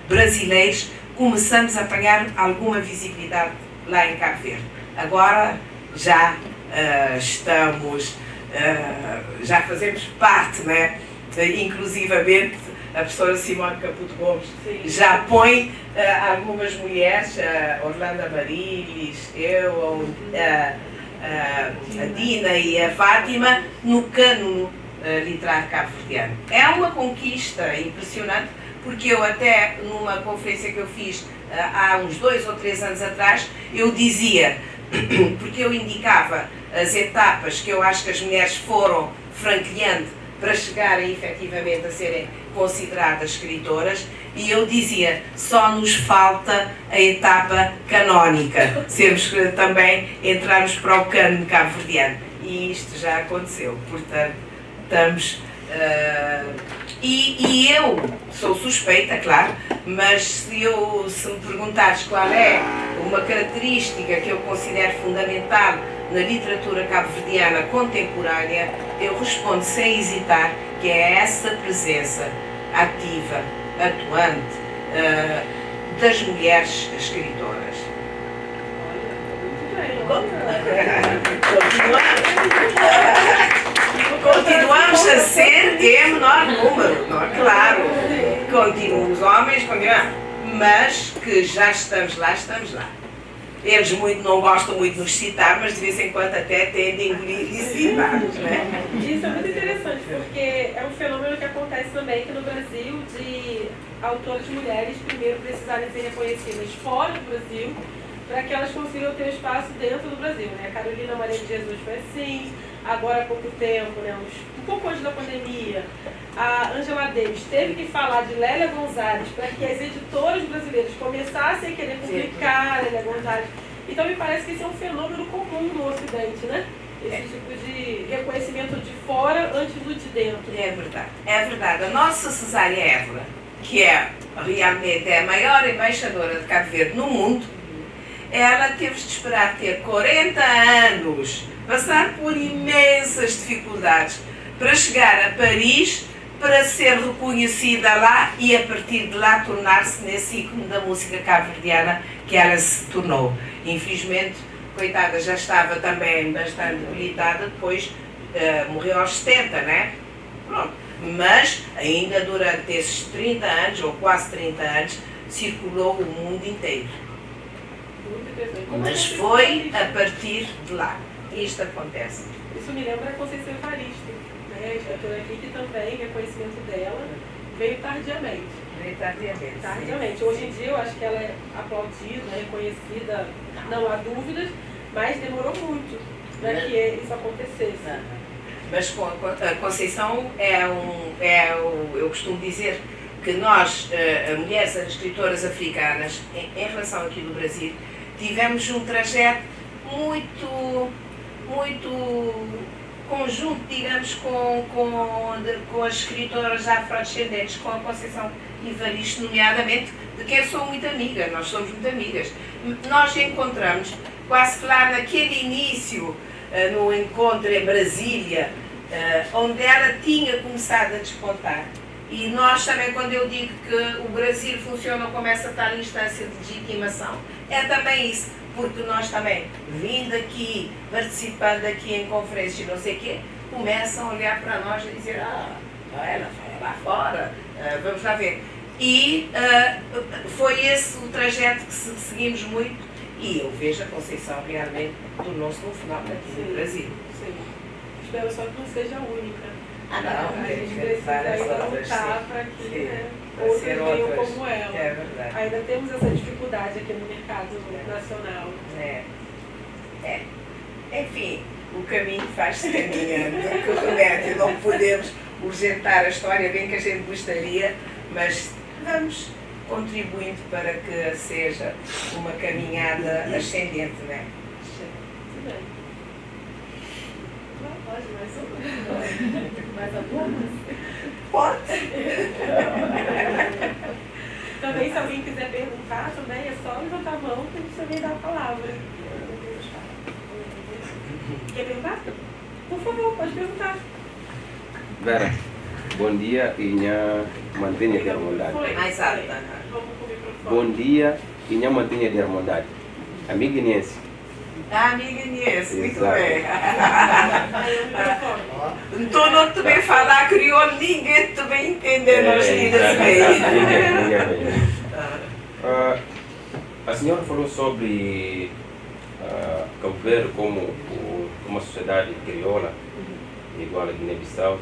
brasileiros, começamos a apanhar alguma visibilidade lá em Cabo Verde. Agora já já fazemos parte, inclusivamente a professora Simone Caputo Gomes já põe algumas mulheres, Orlando Amarilis, eu, a Dina e a Fátima, no cânone literário cabo-verdiano. É uma conquista impressionante, porque eu até numa conferência que eu fiz há uns 2 ou 3 anos atrás, eu dizia, porque eu indicava as etapas que eu acho que as mulheres foram franqueando para chegarem efetivamente a serem consideradas escritoras, e eu dizia, só nos falta a etapa canónica, também entrarmos para o cânone cabo-verdiano, e isto já aconteceu, portanto, estamos... E eu sou suspeita, claro, mas se me perguntares qual é uma característica que eu considero fundamental na literatura cabo-verdiana contemporânea, eu respondo sem hesitar que é essa presença ativa, atuante, das mulheres escritoras. Continuamos a ser em menor número, não é? Claro. Continuam os homens, mas que já estamos lá, estamos lá. Eles não gostam muito de nos citar, mas de vez em quando até tendem a engolir e citar-nos, não é? Isso é muito interessante, porque é um fenômeno que acontece também aqui no Brasil, de autores mulheres primeiro precisarem ser reconhecidas fora do Brasil, para que elas consigam ter espaço dentro do Brasil, né? A Carolina Maria de Jesus foi assim, agora há pouco tempo, né? Um pouco antes da pandemia, a Angela Davis teve que falar de Lélia Gonzalez para que as editoras brasileiras começassem a querer publicar Lélia Gonzalez. Então me parece que esse é um fenômeno comum no Ocidente, né? Esse tipo de reconhecimento de fora antes do de dentro. É verdade, é verdade. A nossa Cesária Évora, que é realmente a maior embaixadora de Cabo Verde no mundo, ela teve de esperar ter 40 anos, passar por imensas dificuldades para chegar a Paris, para ser reconhecida lá e a partir de lá tornar-se nesse ícone da música cabo-verdiana que ela se tornou. Infelizmente, coitada, já estava também bastante debilitada, depois morreu aos 70, né? Pronto. Mas ainda durante esses 30 anos, ou quase 30 anos, circulou o mundo inteiro. Mas foi a partir de lá que isto acontece. Isso me lembra a Conceição Evaristo, né? A escritora aqui, que também o reconhecimento dela veio tardiamente. Tardiamente. Hoje em dia eu acho que ela é aplaudida, reconhecida, não há dúvidas, mas demorou muito para que isso acontecesse. Mas a Conceição eu costumo dizer que nós, mulheres escritoras africanas, em relação aqui do Brasil, tivemos um trajeto muito conjunto, digamos, com as escritoras afrodescendentes, com a Conceição Evaristo, nomeadamente, de quem eu sou muito amiga, nós somos muito amigas. Nós encontramos, quase que lá naquele início, no encontro em Brasília, onde ela tinha começado a despontar. E nós também, quando eu digo que o Brasil funciona como essa tal instância de legitimação, é também isso, porque nós também, vindo aqui, participando aqui em conferências e não sei o quê, começam a olhar para nós e dizer, ela vai lá fora, vamos lá ver. E foi esse o trajeto que seguimos muito, e eu vejo a Conceição realmente tornou-se um fenómeno aqui no Brasil. Sim. Espero só que não seja a única. Não, a gente precisa ainda lutar para que, né, outros venham como ela. É verdade. Ainda temos essa dificuldade aqui no mercado nacional. Enfim, o caminho faz-se caminhando, que o remédio não podemos urgentar a história bem que a gente gostaria, mas vamos contribuindo para que seja uma caminhada ascendente, não é? Muito bem. Pode mais uma? Mais algumas? Pode. Também, se alguém quiser perguntar, também é só levantar a mão que a gente também dá a palavra. Quer perguntar? Por favor, pode perguntar. Vera, bom dia e minha mantenha de irmandade. Mais alta. Bom dia e minha mantenha de irmandade. Amiga Inês. Amiga Inês, muito Exato. bem. Então não te bem falar crioulo, ninguém te bem entender nós lidas bem. A senhora falou sobre Cabo Verde como uma sociedade crioula, igual a Guiné-Bissau,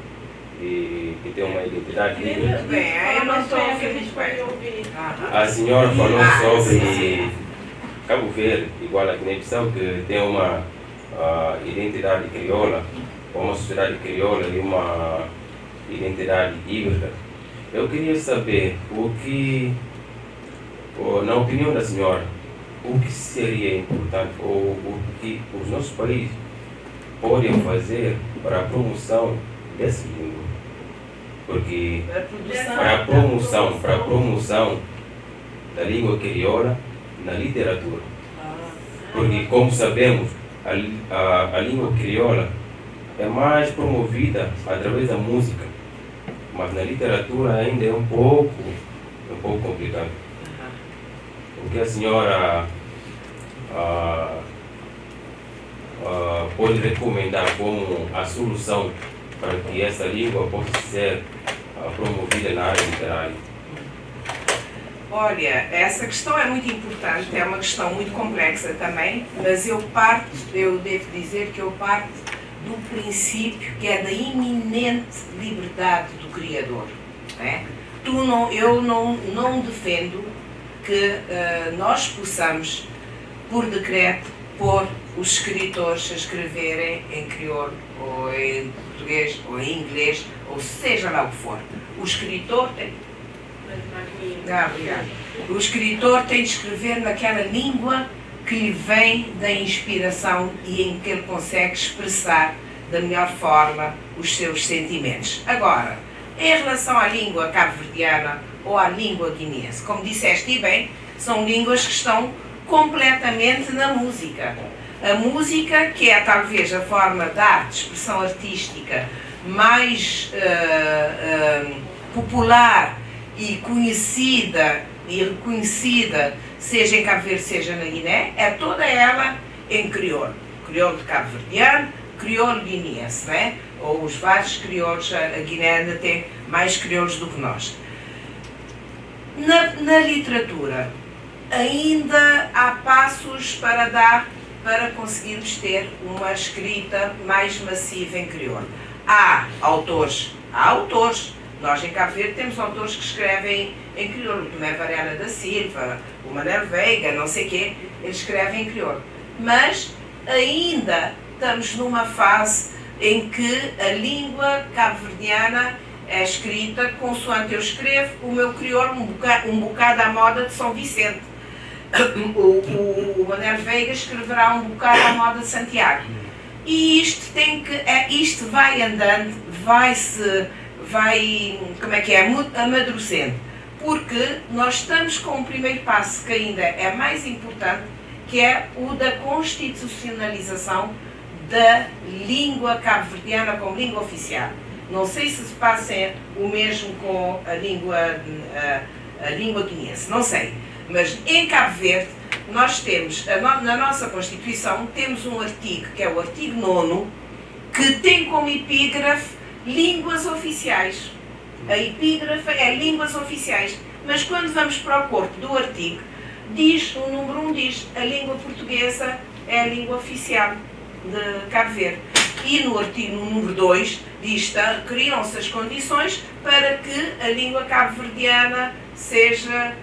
e que tem uma identidade livre. Muito bem, eu não estou ouvindo bem. A senhora falou sobre Cabo Verde, igual a Guiné-Bissau, que tem uma identidade crioula, uma sociedade crioula e uma identidade híbrida. Eu queria saber na opinião da senhora, o que seria importante ou o que os nossos países podem fazer para a promoção dessa língua? Porque para a promoção da língua crioula na literatura. Porque, como sabemos, a língua crioula é mais promovida através da música, mas na literatura ainda é um pouco complicado. O que a senhora pode recomendar como a solução para que essa língua possa ser promovida na área literária? Olha, essa questão é muito importante, é uma questão muito complexa também, mas eu devo dizer que eu parto do princípio que é da iminente liberdade do Criador. Né? Eu não defendo que nós possamos, por decreto, pôr os escritores a escreverem em crioulo, ou em português, ou em inglês, ou seja lá o que for. O escritor tem... O escritor tem de escrever naquela língua que lhe vem da inspiração e em que ele consegue expressar da melhor forma os seus sentimentos. Agora, em relação à língua cabo-verdiana ou à língua guineense, como disseste e bem, são línguas que estão completamente na música. A música, que é talvez a forma de arte, de expressão artística mais popular e conhecida e reconhecida, seja em Cabo Verde, seja na Guiné, é toda ela em crioulo. Crioulo de cabo-verdiano, crioulo guineense, né? Ou os vários crioulos, a Guiné ainda tem mais crioulos do que nós. Na literatura, ainda há passos para dar para conseguirmos ter uma escrita mais massiva em crioulo. Há autores. Nós em Cabo Verde temos autores que escrevem em crioulo, o Tomé Varela da Silva, o Manel Veiga, não sei quê, eles escrevem em crioulo. Mas ainda estamos numa fase em que a língua cabo-verdiana é escrita consoante eu escrevo o meu crioulo um bocado à moda de São Vicente. O Manel Veiga escreverá um bocado à moda de Santiago. E isto vai andando, amadurecendo, porque nós estamos com o primeiro passo que ainda é mais importante, que é o da constitucionalização da língua cabo-verdiana como língua oficial. Não sei se passa o mesmo com a língua guineense, não sei, mas em Cabo Verde nós temos, na nossa Constituição, temos um artigo, que é o artigo 9º, que tem como epígrafe línguas oficiais. A epígrafe é línguas oficiais, mas quando vamos para o corpo do artigo, diz, o número 1 diz, a língua portuguesa é a língua oficial de Cabo Verde. E no artigo número 2 diz, criam-se as condições para que a língua cabo-verdiana seja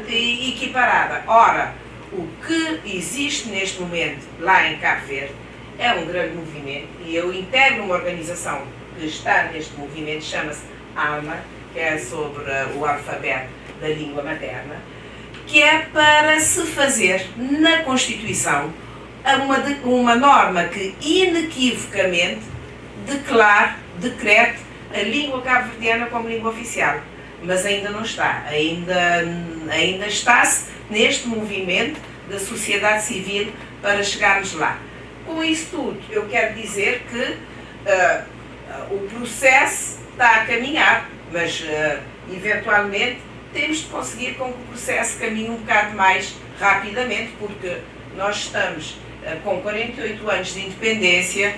equiparada. Ora, o que existe neste momento lá em Cabo Verde é um grande movimento, e eu integro uma organização que está neste movimento, chama-se ALMA, que é sobre o alfabeto da língua materna, que é para se fazer na Constituição uma norma que inequivocamente decrete a língua cabo-verdiana como língua oficial. Mas ainda não está, ainda está-se neste movimento da sociedade civil para chegarmos lá. Com isso tudo, eu quero dizer que o processo está a caminhar, mas eventualmente temos de conseguir com que o processo caminhe um bocado mais rapidamente, porque nós estamos com 48 anos de independência.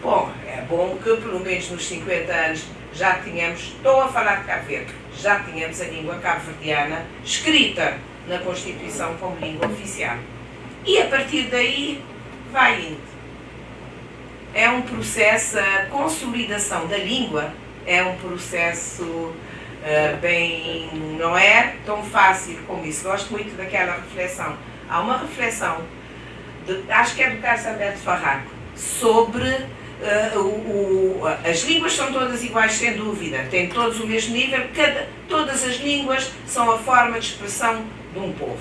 Bom, é bom que pelo menos nos 50 anos já tínhamos, estou a falar de Cabo Verde, já tínhamos a língua cabo-verdiana escrita na Constituição como língua oficial. E a partir daí vai indo. É um processo, a consolidação da língua é um processo não é tão fácil como isso. Gosto muito daquela reflexão. Há uma reflexão, acho que é do Carlos Alberto Farraco, sobre as línguas são todas iguais, sem dúvida, têm todos o mesmo nível, todas as línguas são a forma de expressão de um povo.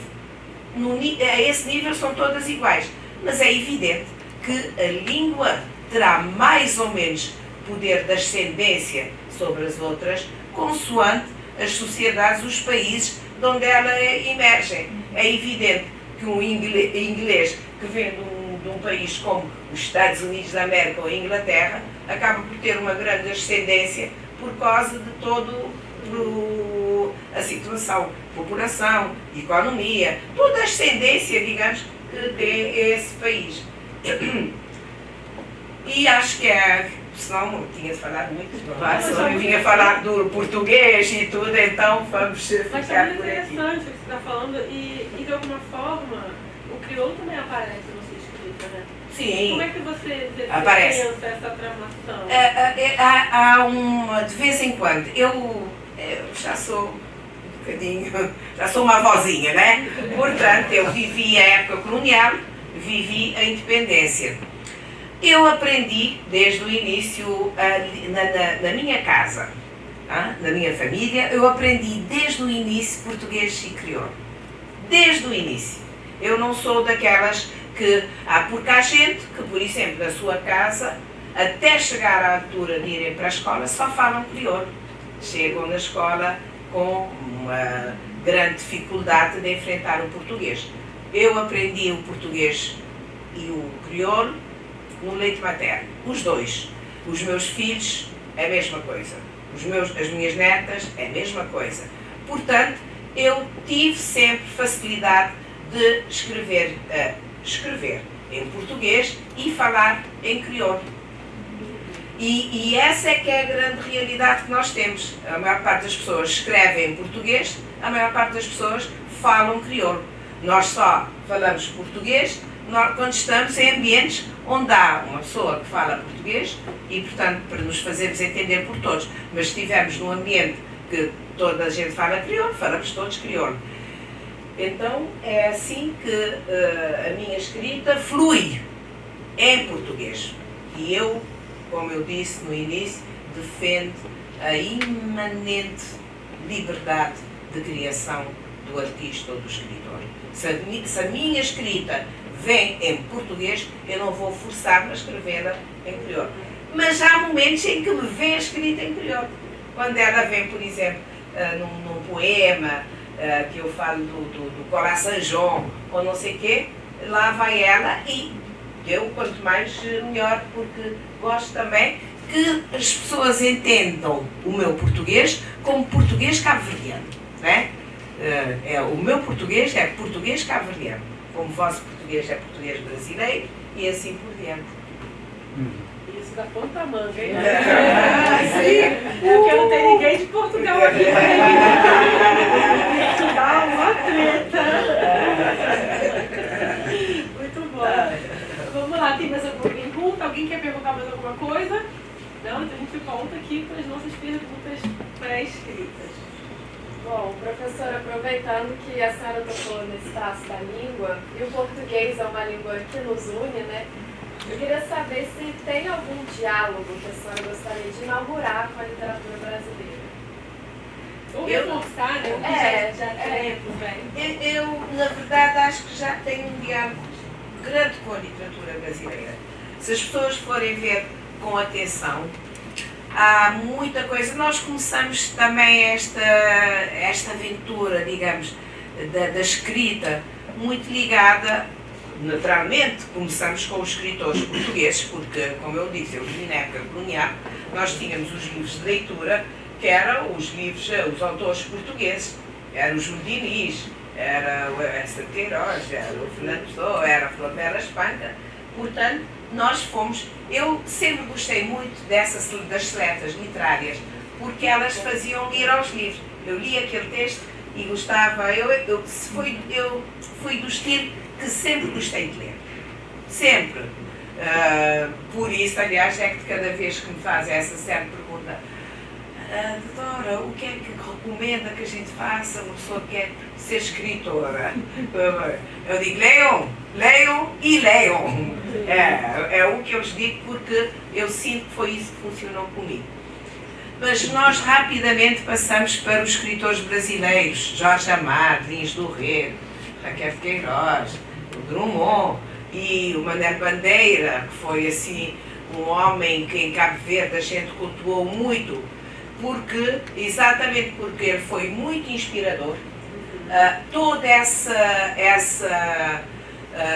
A esse nível são todas iguais, mas é evidente que a língua terá mais ou menos poder de ascendência sobre as outras, consoante as sociedades, os países de onde ela emergem. É evidente que um inglês que vem de um de um país como os Estados Unidos da América ou a Inglaterra, acaba por ter uma grande ascendência por causa de todo a situação, população, economia, toda a ascendência, digamos, que tem esse país. E acho que senão não tinha de falar muito, senão eu vinha falar do português e tudo, então vamos ficar Mas por também é aqui. interessante o que você está falando e de alguma forma o crioulo também aparece no sua escrita, né? Sim. Como é que você Aparece. pensa essa tramação? Há de vez em quando, eu já sou um bocadinho, já sou uma avózinha, né? Portanto, eu vivi a época colonial, vivi a independência. Eu aprendi desde o início, na minha casa, na minha família, eu aprendi desde o início português e crioulo. Desde o início. Eu não sou daquelas que porque há gente que, por exemplo, na sua casa, até chegar à altura de irem para a escola, só falam crioulo. Chegam na escola com uma grande dificuldade de enfrentar o português. Eu aprendi o português e o crioulo no leite materno, os dois. Os meus filhos é a mesma coisa. As minhas netas é a mesma coisa. Portanto, eu tive sempre facilidade de escrever em português e falar em crioulo. E essa é que é a grande realidade que nós temos. A maior parte das pessoas escreve em português, a maior parte das pessoas falam crioulo. Nós só falamos português quando estamos em ambientes onde há uma pessoa que fala português e, portanto, para nos fazermos entender por todos. Mas se estivermos num ambiente que toda a gente fala crioulo, falamos todos crioulo. Então, é assim que a minha escrita flui em português. E eu, como eu disse no início, defendo a imanente liberdade de criação do artista ou do escritor. Se a minha escrita vem em português, eu não vou forçar-me a escrevê-la em crioulo. Mas há momentos em que me vem a escrita em crioulo. Quando ela vem, por exemplo, num poema, que eu falo do Coração João, ou não sei o quê, lá vai ela e eu, quanto mais, melhor, porque gosto também que as pessoas entendam o meu português como português cabo-verdiano, né? O meu português é português cabo-verdiano, como o vosso português é português brasileiro e assim por diante. Isso da ponta manga, hein? Sim, porque não tem ninguém de Portugal aqui. Dá uma treta. Muito bom. Vamos lá, tem mais alguma pergunta? Alguém quer perguntar mais alguma coisa? Não? Então a gente volta aqui para as nossas perguntas pré-escritas. Bom, professora, aproveitando que a senhora tocou nesse traço da língua, e o português é uma língua que nos une, né? Eu queria saber se tem algum diálogo que a senhora gostaria de inaugurar com a literatura brasileira. Ou reforçar, né? Já teremos, velho. Eu, na verdade, acho que já tenho um diálogo grande com a literatura brasileira. Se as pessoas forem ver com atenção, há muita coisa. Nós começamos também esta aventura, digamos, da escrita, muito ligada, naturalmente, começamos com os escritores portugueses, porque, como eu disse, eu vivi na época colonial, nós tínhamos os livros de leitura, que eram os livros, os autores portugueses, eram os Medinis, era o Essa Queiroz, era o Fernando Pessoa, era a Floribela Espanca. Portanto, nós fomos. Eu sempre gostei muito das seletas literárias, porque elas faziam ler aos livros. Eu li aquele texto e gostava. Eu fui do estilo que sempre gostei de ler. Sempre. Por isso, aliás, é que cada vez que me fazem essa certa pergunta, doutora, o que é que recomenda que a gente faça uma pessoa que quer ser escritora? Eu digo, leiam e leiam. É o que eu lhes digo, porque eu sinto que foi isso que funcionou comigo. Mas nós rapidamente passamos para os escritores brasileiros, Jorge Amado, Lins do Rego, Raquel Queiroz, o Drummond e o Manuel Bandeira, que foi assim um homem que em Cabo Verde a gente cultuou muito, exatamente porque ele foi muito inspirador. Toda essa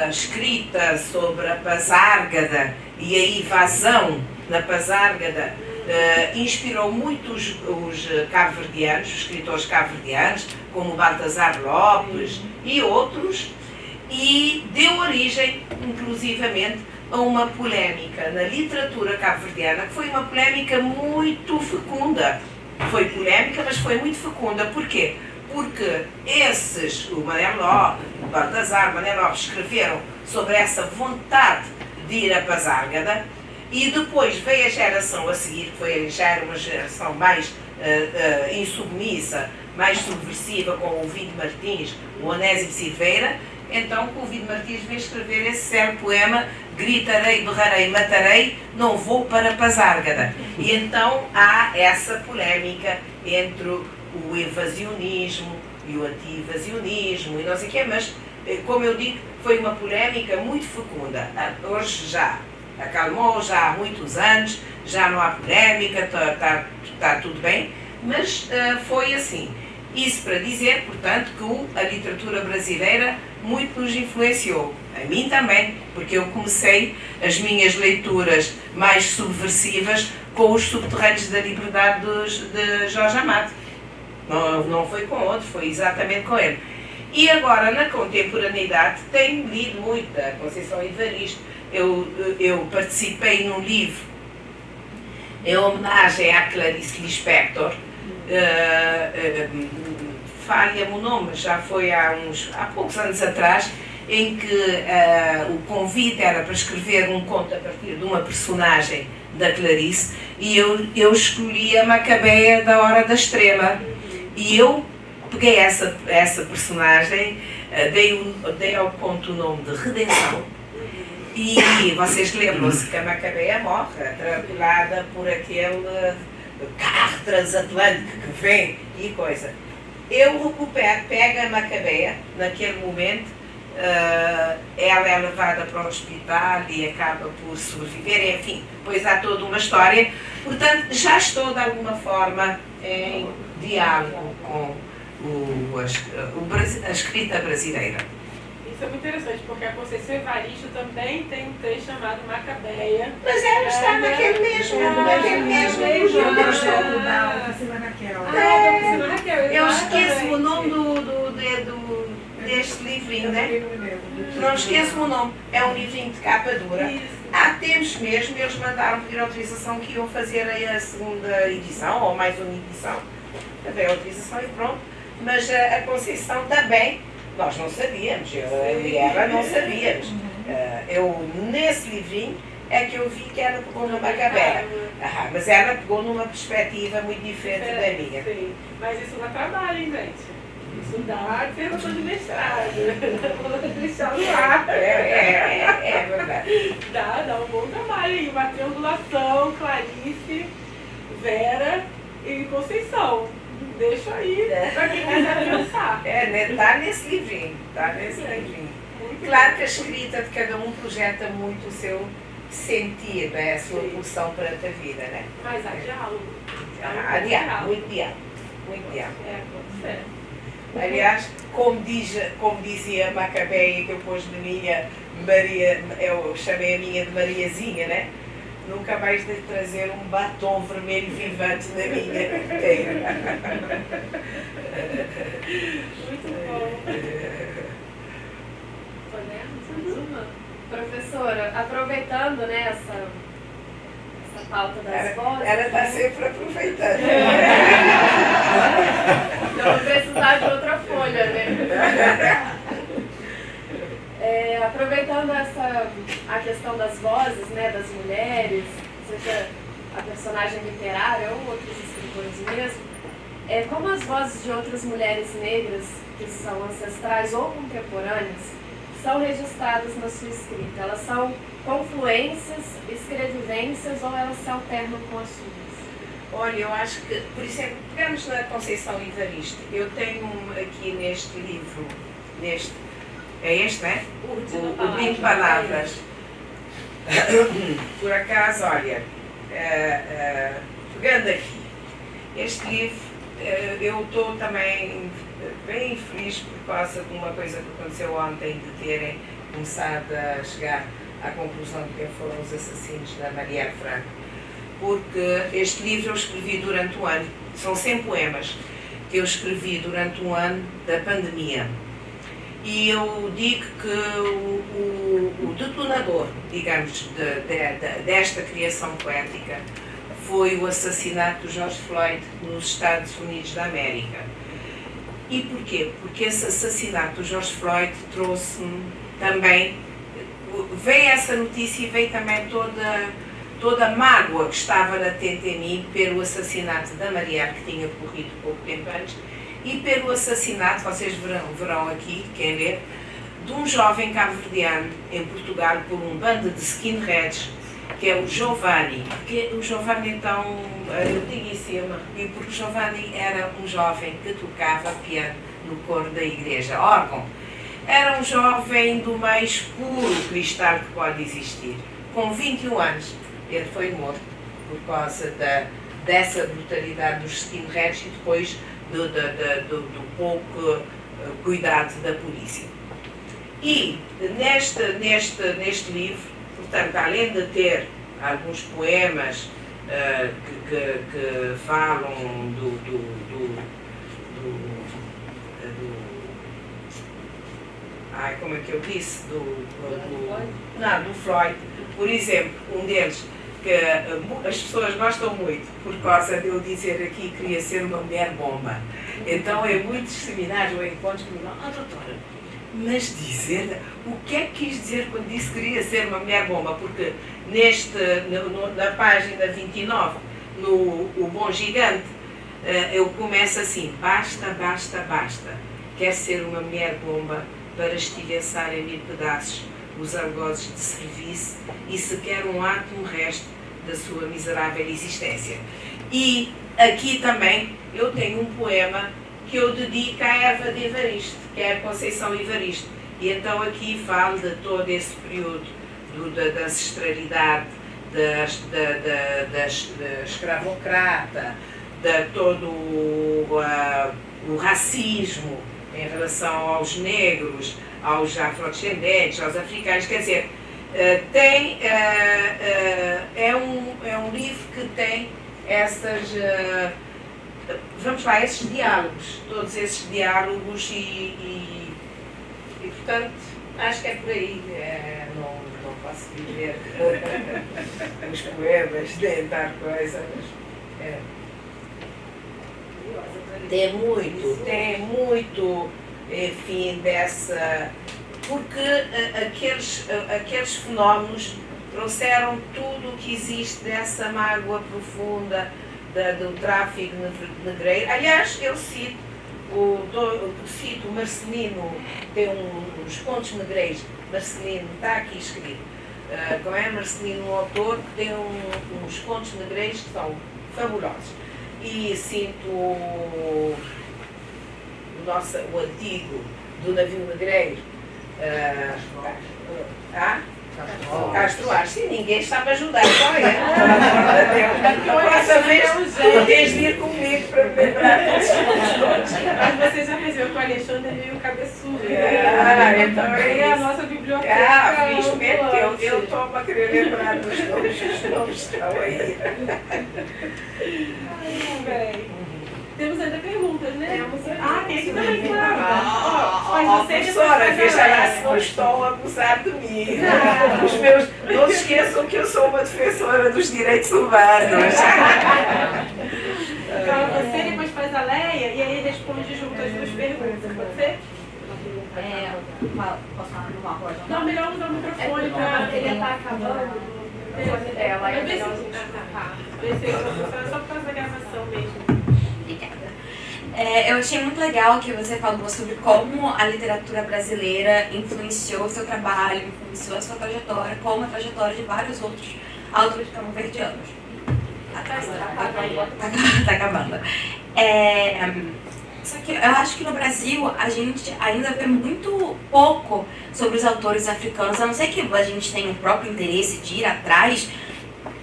escrita sobre a Pasárgada e a invasão na Pasárgada inspirou muito os cabo-verdianos, os escritores cabo-verdianos, como Baltasar Lopes e outros, e deu origem, inclusivamente, a uma polémica na literatura cabo-verdiana, que foi uma polémica muito fecunda. Foi polémica, mas foi muito fecunda. Porquê? Porque o Manel Lopes, o Baltasar, Manel Lopes escreveram sobre essa vontade de ir a Pasárgada, e depois veio a geração a seguir, que já era uma geração mais insubmissa, mais subversiva, com o Ovidio Martins, o Onésimo Silveira. Então o Ovidio Martins veio escrever esse célebre poema: gritarei, berrarei, matarei, não vou para Pasárgada. E então há essa polémica entre o evasionismo e o anti-evasionismo e não sei o quê, mas, como eu digo, foi uma polémica muito fecunda. Hoje já acalmou, já há muitos anos, já não há polémica, está tudo bem, mas foi assim. Isso para dizer, portanto, que a literatura brasileira muito nos influenciou. A mim também, porque eu comecei as minhas leituras mais subversivas com os Subterrâneos da Liberdade de Jorge Amado. Não foi com outro, foi exatamente com ele. E agora, na contemporaneidade, tenho lido muito a Conceição Evaristo. Eu participei num livro em homenagem à Clarice Lispector. Falha-me o nome, já foi há poucos anos atrás, em que o convite era para escrever um conto a partir de uma personagem da Clarice, e eu escolhi a Macabeia da Hora da Estrela, e eu peguei essa personagem, dei ao conto o nome de Redenção, e vocês lembram-se que a Macabeia morre, atropelada por aquele carro transatlântico que vem e coisa. Eu pego a Macabeia, naquele momento, ela é levada para o hospital e acaba por sobreviver, enfim, pois há toda uma história. Portanto, já estou de alguma forma em diálogo com a escrita brasileira. Isso é muito interessante, porque a Conceição Evaristo também tem um texto chamado Macabeia. Mas ela está naquele mesmo Eu esqueço o nome deste livrinho, né? Não esqueço o nome. É um livrinho de capa dura. Há tempos mesmo, eles mandaram pedir autorização que iam fazer a segunda edição, ou mais uma edição. Dei autorização e pronto. Mas a Conceição também, nós não sabíamos, eu e ela não sabíamos. Eu, nesse livrinho, é que eu vi que ela pegou numa Macabeia. Mas ela pegou numa perspectiva muito diferente da minha. Sim, mas isso dá trabalho, hein, gente? Isso dá pergunta de mestrado. Vou deixar no ar. É verdade. Dá um bom trabalho aí. Uma triangulação, Clarice, Vera e Conceição. Deixa aí para quem quiser pensar. Tá nesse livrinho. Claro que a escrita de cada um projeta muito o seu sentir, né? A sua pulsão perante a vida, né? Mas há diálogo. Há diálogo, muito diálogo. Pode ser. Aliás, como dizia Macabeia, que eu pus de minha Maria, eu chamei a minha de Mariazinha, né? Nunca mais de trazer um batom vermelho vivante na minha carteira. Muito bom. Podemos? Uma? Professora, aproveitando, né, essa pauta das vozes... Ela está sempre aproveitando. Eu vou precisar de outra folha, né? Aproveitando a questão das vozes, né, das mulheres, seja a personagem literária ou outros escritores mesmo, como as vozes de outras mulheres negras, que são ancestrais ou contemporâneas, são registradas na sua escrita? Elas são confluências, escrevivências ou elas se alternam com as suas? Olha, eu acho que, por exemplo, pegamos na Conceição Evaristo. Eu tenho aqui neste livro, é este, não é? O 20 Palavras. Por acaso, olha, pegando aqui, este livro, eu estou também bem infeliz por causa de uma coisa que aconteceu ontem, de terem começado a chegar à conclusão de quem foram os assassinos da Marielle Franco. Porque este livro eu escrevi durante um ano, são 100 poemas que eu escrevi durante um ano da pandemia. E eu digo que o detonador, digamos, desta criação poética foi o assassinato de George Floyd nos Estados Unidos da América. E porquê? Porque esse assassinato de George Floyd trouxe-me também, veio essa notícia e veio também toda a mágoa que estava latente em mim pelo assassinato da Marielle, que tinha ocorrido pouco tempo antes, e pelo assassinato, vocês verão aqui, quem ler, de um jovem cabo-verdiano em Portugal por um bando de skinheads, que é o Giovanni. Porque o Giovanni, então, eu digo em cima, e porque o Giovanni era um jovem que tocava piano no coro da igreja, órgão. Era um jovem do mais puro cristal que pode existir. Com 21 anos, ele foi morto por causa dessa brutalidade dos skinheads e depois do pouco cuidado da polícia. E neste livro, portanto, além de ter alguns poemas que falam como é que eu disse? Do Floyd. Por exemplo, um deles, que as pessoas gostam muito, por causa de eu dizer aqui que queria ser uma mulher bomba. Então, em muitos seminários ou encontros, me dizem, doutora, mas dizer, o que é que quis dizer quando disse que queria ser uma mulher bomba? Porque na página 29, no O Bom Gigante, eu começo assim, basta, basta, basta. Quer ser uma mulher bomba para estilhaçar em 1000 pedaços os algozes de serviço e sequer um átomo resto da sua miserável existência. E aqui também eu tenho um poema que eu dedico à Eva de Evaristo, que é a Conceição Evaristo. E então aqui falo de todo esse período da ancestralidade, da escravocrata, de todo o racismo em relação aos negros, aos afrodescendentes, aos africanos. Quer dizer, é um livro que tem essas... vamos lá, esses diálogos, todos esses diálogos e portanto, acho que é por aí. Não posso dizer os poemas, tentar coisas. Tem muito, enfim, dessa... Porque aqueles fenómenos trouxeram tudo o que existe dessa mágoa profunda do tráfico negreiro. Aliás, eu cito o Marcelino, tem uns contos negreiros, Marcelino, está aqui escrito, como é Marcelino, um autor que tem uns contos negreiros que são fabulosos. E sinto o antigo do navio negreiro, Castro Alves. Sim, ninguém estava a ajudar, só eu. Dessa vez tu tens de ir comigo para me lembrar desses contos. Mas você já fez com o Alexandre e o Cabeçudo. Então é a nossa biblioteca. Felizmente eu estou a querer lembrar dos nomes, os nomes estão aí. Temos ainda perguntas, né? Tem aqui também, também, claro. Professora, veja lá se não estão a abusar de mim. Não se esqueçam que eu sou uma defensora dos direitos humanos. Então, você depois faz a Leia e aí responde junto as duas perguntas, pode ser? Posso falar numa voz? Não, melhor usar o microfone para... Ele está acabando o telefone dela. Vai ver se funciona só por causa da gravação mesmo. Eu achei muito legal que você falou sobre como a literatura brasileira influenciou o seu trabalho, influenciou a sua trajetória, como a trajetória de vários outros autores cabo-verdianos. Tá acabando. Só que eu acho que no Brasil a gente ainda vê muito pouco sobre os autores africanos, a não ser que a gente tenha um próprio interesse de ir atrás.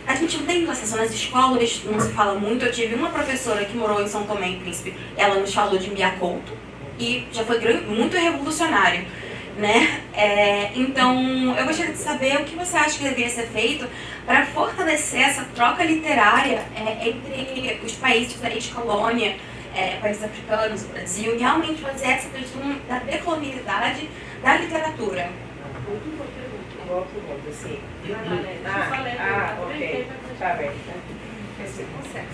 A gente não tem acesso nas escolas, não se fala muito. Eu tive uma professora que morou em São Tomé e Príncipe, ela nos falou de Mbia Couto, e já foi muito revolucionário, né? Então, eu gostaria de saber o que você acha que deveria ser feito para fortalecer essa troca literária entre os países da ex-colônia, países africanos, o Brasil, e realmente fazer essa questão da decolonialidade da literatura. Muito boa pergunta. Boa pergunta, sim. Ok. Tá bem. Você consegue,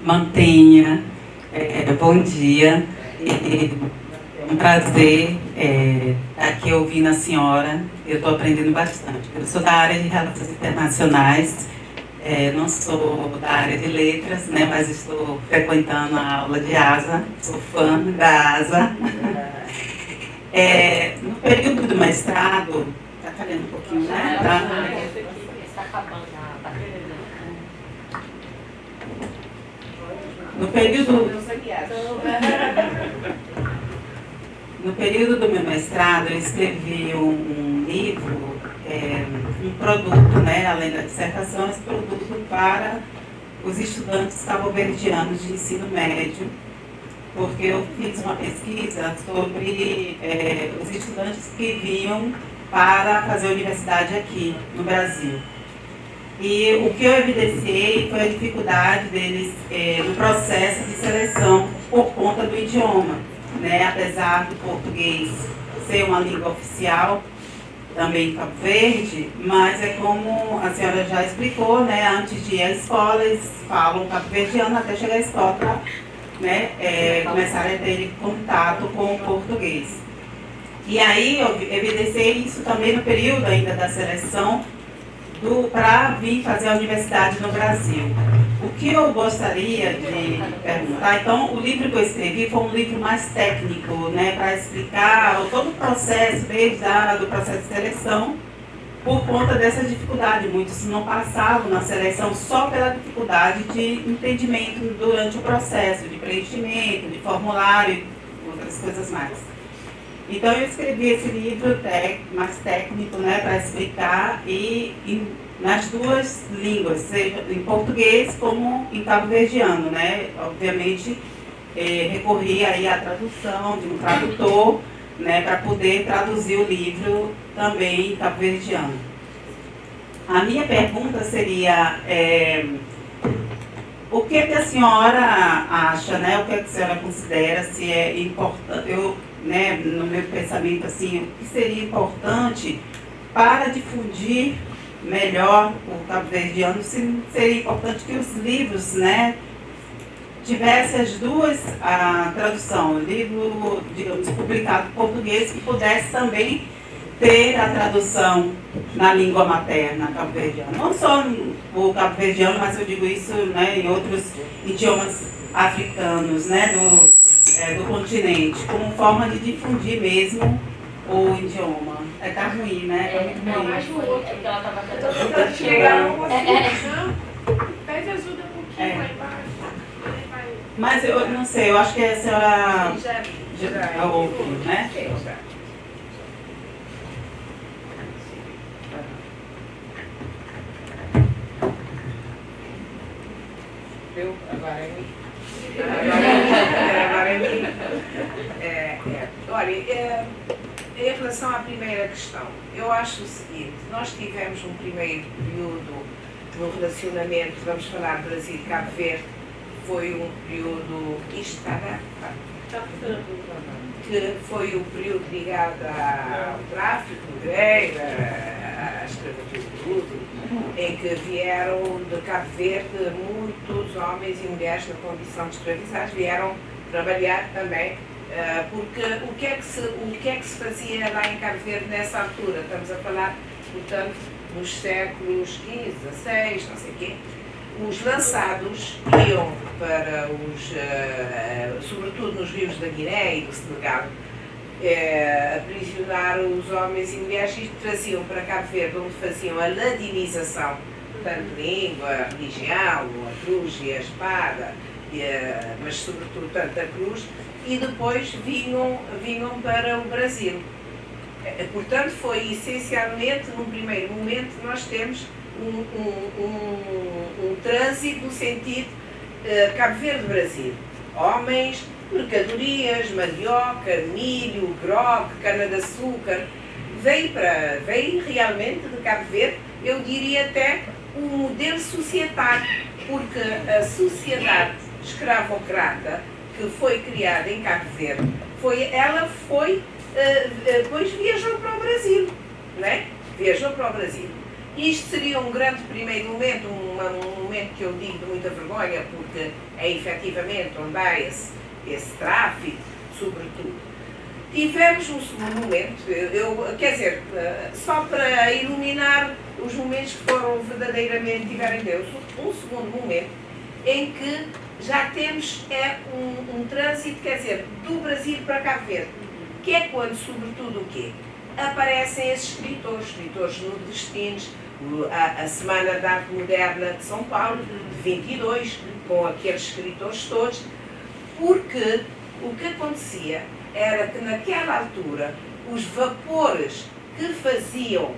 Mantenha. Bom dia. É um prazer estar aqui ouvindo a senhora. Eu estou aprendendo bastante. Eu sou da área de Relações Internacionais, não sou da área de letras, né, mas estou frequentando a aula de ASA, sou fã da ASA. No período do mestrado, está falhando um pouquinho, né? Está acabando a bateria. No período do meu mestrado, eu escrevi um livro, um produto, né, além da dissertação, esse produto para os estudantes cabo-verdianos de ensino médio, porque eu fiz uma pesquisa sobre os estudantes que vinham para fazer universidade aqui no Brasil. E o que eu evidenciei foi a dificuldade deles no processo de seleção por conta do idioma, né? Apesar do português ser uma língua oficial também em Cabo Verde, mas é como a senhora já explicou, né? Antes de ir à escola, eles falam cabo-verdiano até chegar à escola para, né, começarem a ter contato com o português. E aí eu evidenciei isso também no período ainda da seleção para vir fazer a universidade no Brasil. O que eu gostaria de perguntar, então, o livro que eu escrevi foi um livro mais técnico, né, para explicar todo o processo, desde o processo de seleção, por conta dessa dificuldade. Muitos não passavam na seleção só pela dificuldade de entendimento durante o processo, de preenchimento, de formulário e outras coisas mais. Então eu escrevi esse livro mais técnico, né, para explicar nas duas línguas, seja em português como em cabo-verdiano, né? Obviamente recorri aí à tradução de um tradutor, né, para poder traduzir o livro também em cabo-verdiano. A minha pergunta seria o que a senhora acha, né? O que a senhora considera se é importante? Né, no meu pensamento, assim, o que seria importante para difundir melhor o cabo-verdiano, se seria importante que os livros, né, tivessem as duas, a tradução, o livro, digamos, publicado em português, que pudesse também ter a tradução na língua materna cabo-verdiana. Não só o cabo-verdiano, mas eu digo isso, né, em outros idiomas africanos, né, do continente, como forma de difundir mesmo o idioma. Tá ruim, né? Não, mas foi. É que ela estava tentando chegar um pouquinho. Pede ajuda um pouquinho lá embaixo. Mas eu não sei, eu acho que a senhora já ouviu, né? Eu? Agora é mim. Olha, em relação à primeira questão, eu acho o seguinte: nós tivemos um primeiro período no relacionamento, vamos falar Brasil e Cabo Verde, foi um período, isto está que foi o período ligado ao tráfico, à escravatura, em que vieram de Cabo Verde muitos homens e mulheres na condição de escravizados, vieram trabalhar também, porque o que é que se fazia lá em Cabo Verde nessa altura? Estamos a falar, portanto, nos séculos XV, XVI, não sei o quê. Os lançados iam para sobretudo nos rios da Guiné e do Senegal, aprisionar os homens e mulheres e traziam para Cabo Verde, onde faziam a ladinização, tanto língua, religião, a cruz e a espada, mas sobretudo tanto a cruz, e depois vinham para o Brasil. Portanto, foi essencialmente, num primeiro momento, nós temos um trânsito no sentido Cabo Verde-Brasil. Homens, mercadorias, mandioca, milho, grog, cana-de-açúcar. Veio realmente de Cabo Verde, eu diria até um modelo societário, porque a sociedade escravocrata que foi criada em Cabo Verde, depois viajou para o Brasil, não é? Viajou para o Brasil. Isto seria um grande primeiro momento, um momento que eu digo de muita vergonha, porque é efetivamente onde há esse tráfico, sobretudo. Tivemos um segundo momento, quer dizer, só para iluminar os momentos que foram verdadeiramente, tiveram Deus, um segundo momento em que já temos um trânsito, quer dizer, do Brasil para Cabo Verde, que é quando, sobretudo, o quê? Aparecem esses escritores nordestinos, a Semana da Arte Moderna de São Paulo, de 22, com aqueles escritores todos, porque o que acontecia era que naquela altura os vapores que faziam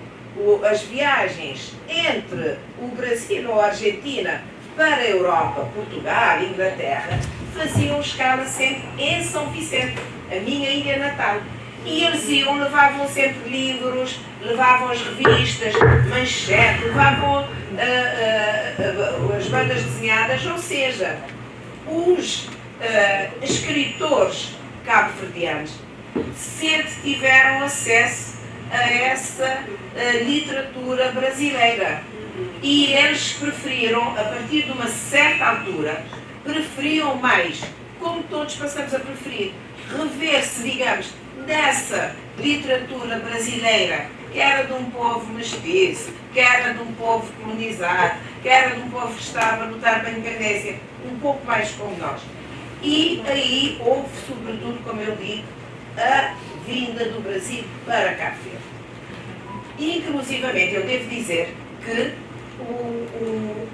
as viagens entre o Brasil ou a Argentina para a Europa, Portugal, Inglaterra, faziam escala sempre em São Vicente, a minha ilha natal. E eles levavam sempre livros, levavam as revistas, manchete, levavam as bandas desenhadas, ou seja, os escritores cabo-verdianos sempre tiveram acesso a essa literatura brasileira. E eles preferiram, a partir de uma certa altura, preferiam mais, como todos passamos a preferir, rever-se, digamos, dessa literatura brasileira, que era de um povo mestiço, que era de um povo colonizado, que era de um povo que estava a lutar pela independência, um pouco mais como nós. E aí houve, sobretudo, como eu digo, a vinda do Brasil para Cabo Verde. Inclusivamente, eu devo dizer que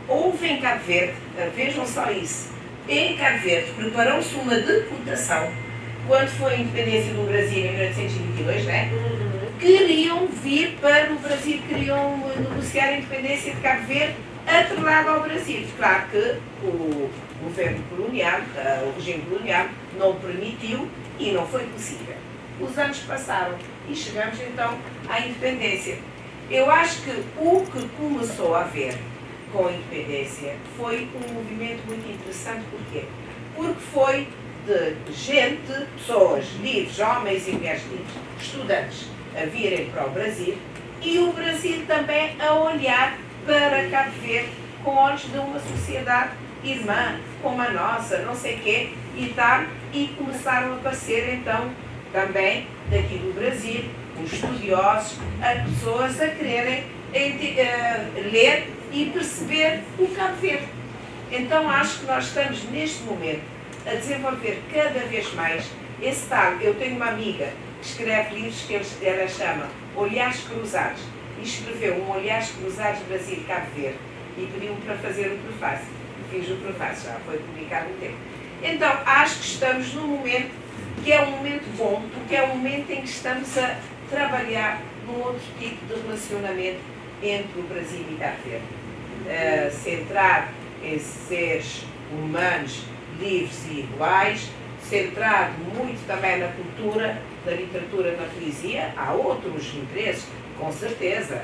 houve em Cabo Verde, vejam só isso, em Cabo Verde preparou-se uma deputação, quando foi a independência do Brasil em 1822, né? Queriam vir para o Brasil, queriam negociar a independência de Cabo Verde atrelado ao Brasil. Claro que o governo colonial, o regime colonial, não o permitiu e não foi possível. Os anos passaram e chegamos então à independência. Eu acho que o que começou a haver com a independência foi um movimento muito interessante. Porquê? Porque foi de gente, pessoas livres, homens e mulheres livres, estudantes, a virem para o Brasil e o Brasil também a olhar para Cabo Verde com olhos de uma sociedade irmã, como a nossa, não sei o quê, e tal, e começaram a aparecer então também daqui do Brasil, os estudiosos, as pessoas a quererem ler e perceber o Cabo Verde. Então acho que nós estamos neste momento a desenvolver cada vez mais esse tal. Eu tenho uma amiga que escreve livros que ela chama Olhares Cruzados, e escreveu um Olhares Cruzados Brasil-Cabo Verde e pediu-me para fazer o prefácio. Fiz o prefácio, já foi publicado um tempo. Então acho que estamos num momento que é um momento bom, porque é um momento em que estamos a trabalhar num outro tipo de relacionamento entre o Brasil e Cabo Verde. Centrado em seres humanos livres e iguais, centrado muito também na cultura, na literatura, na poesia. Há outros interesses, com certeza,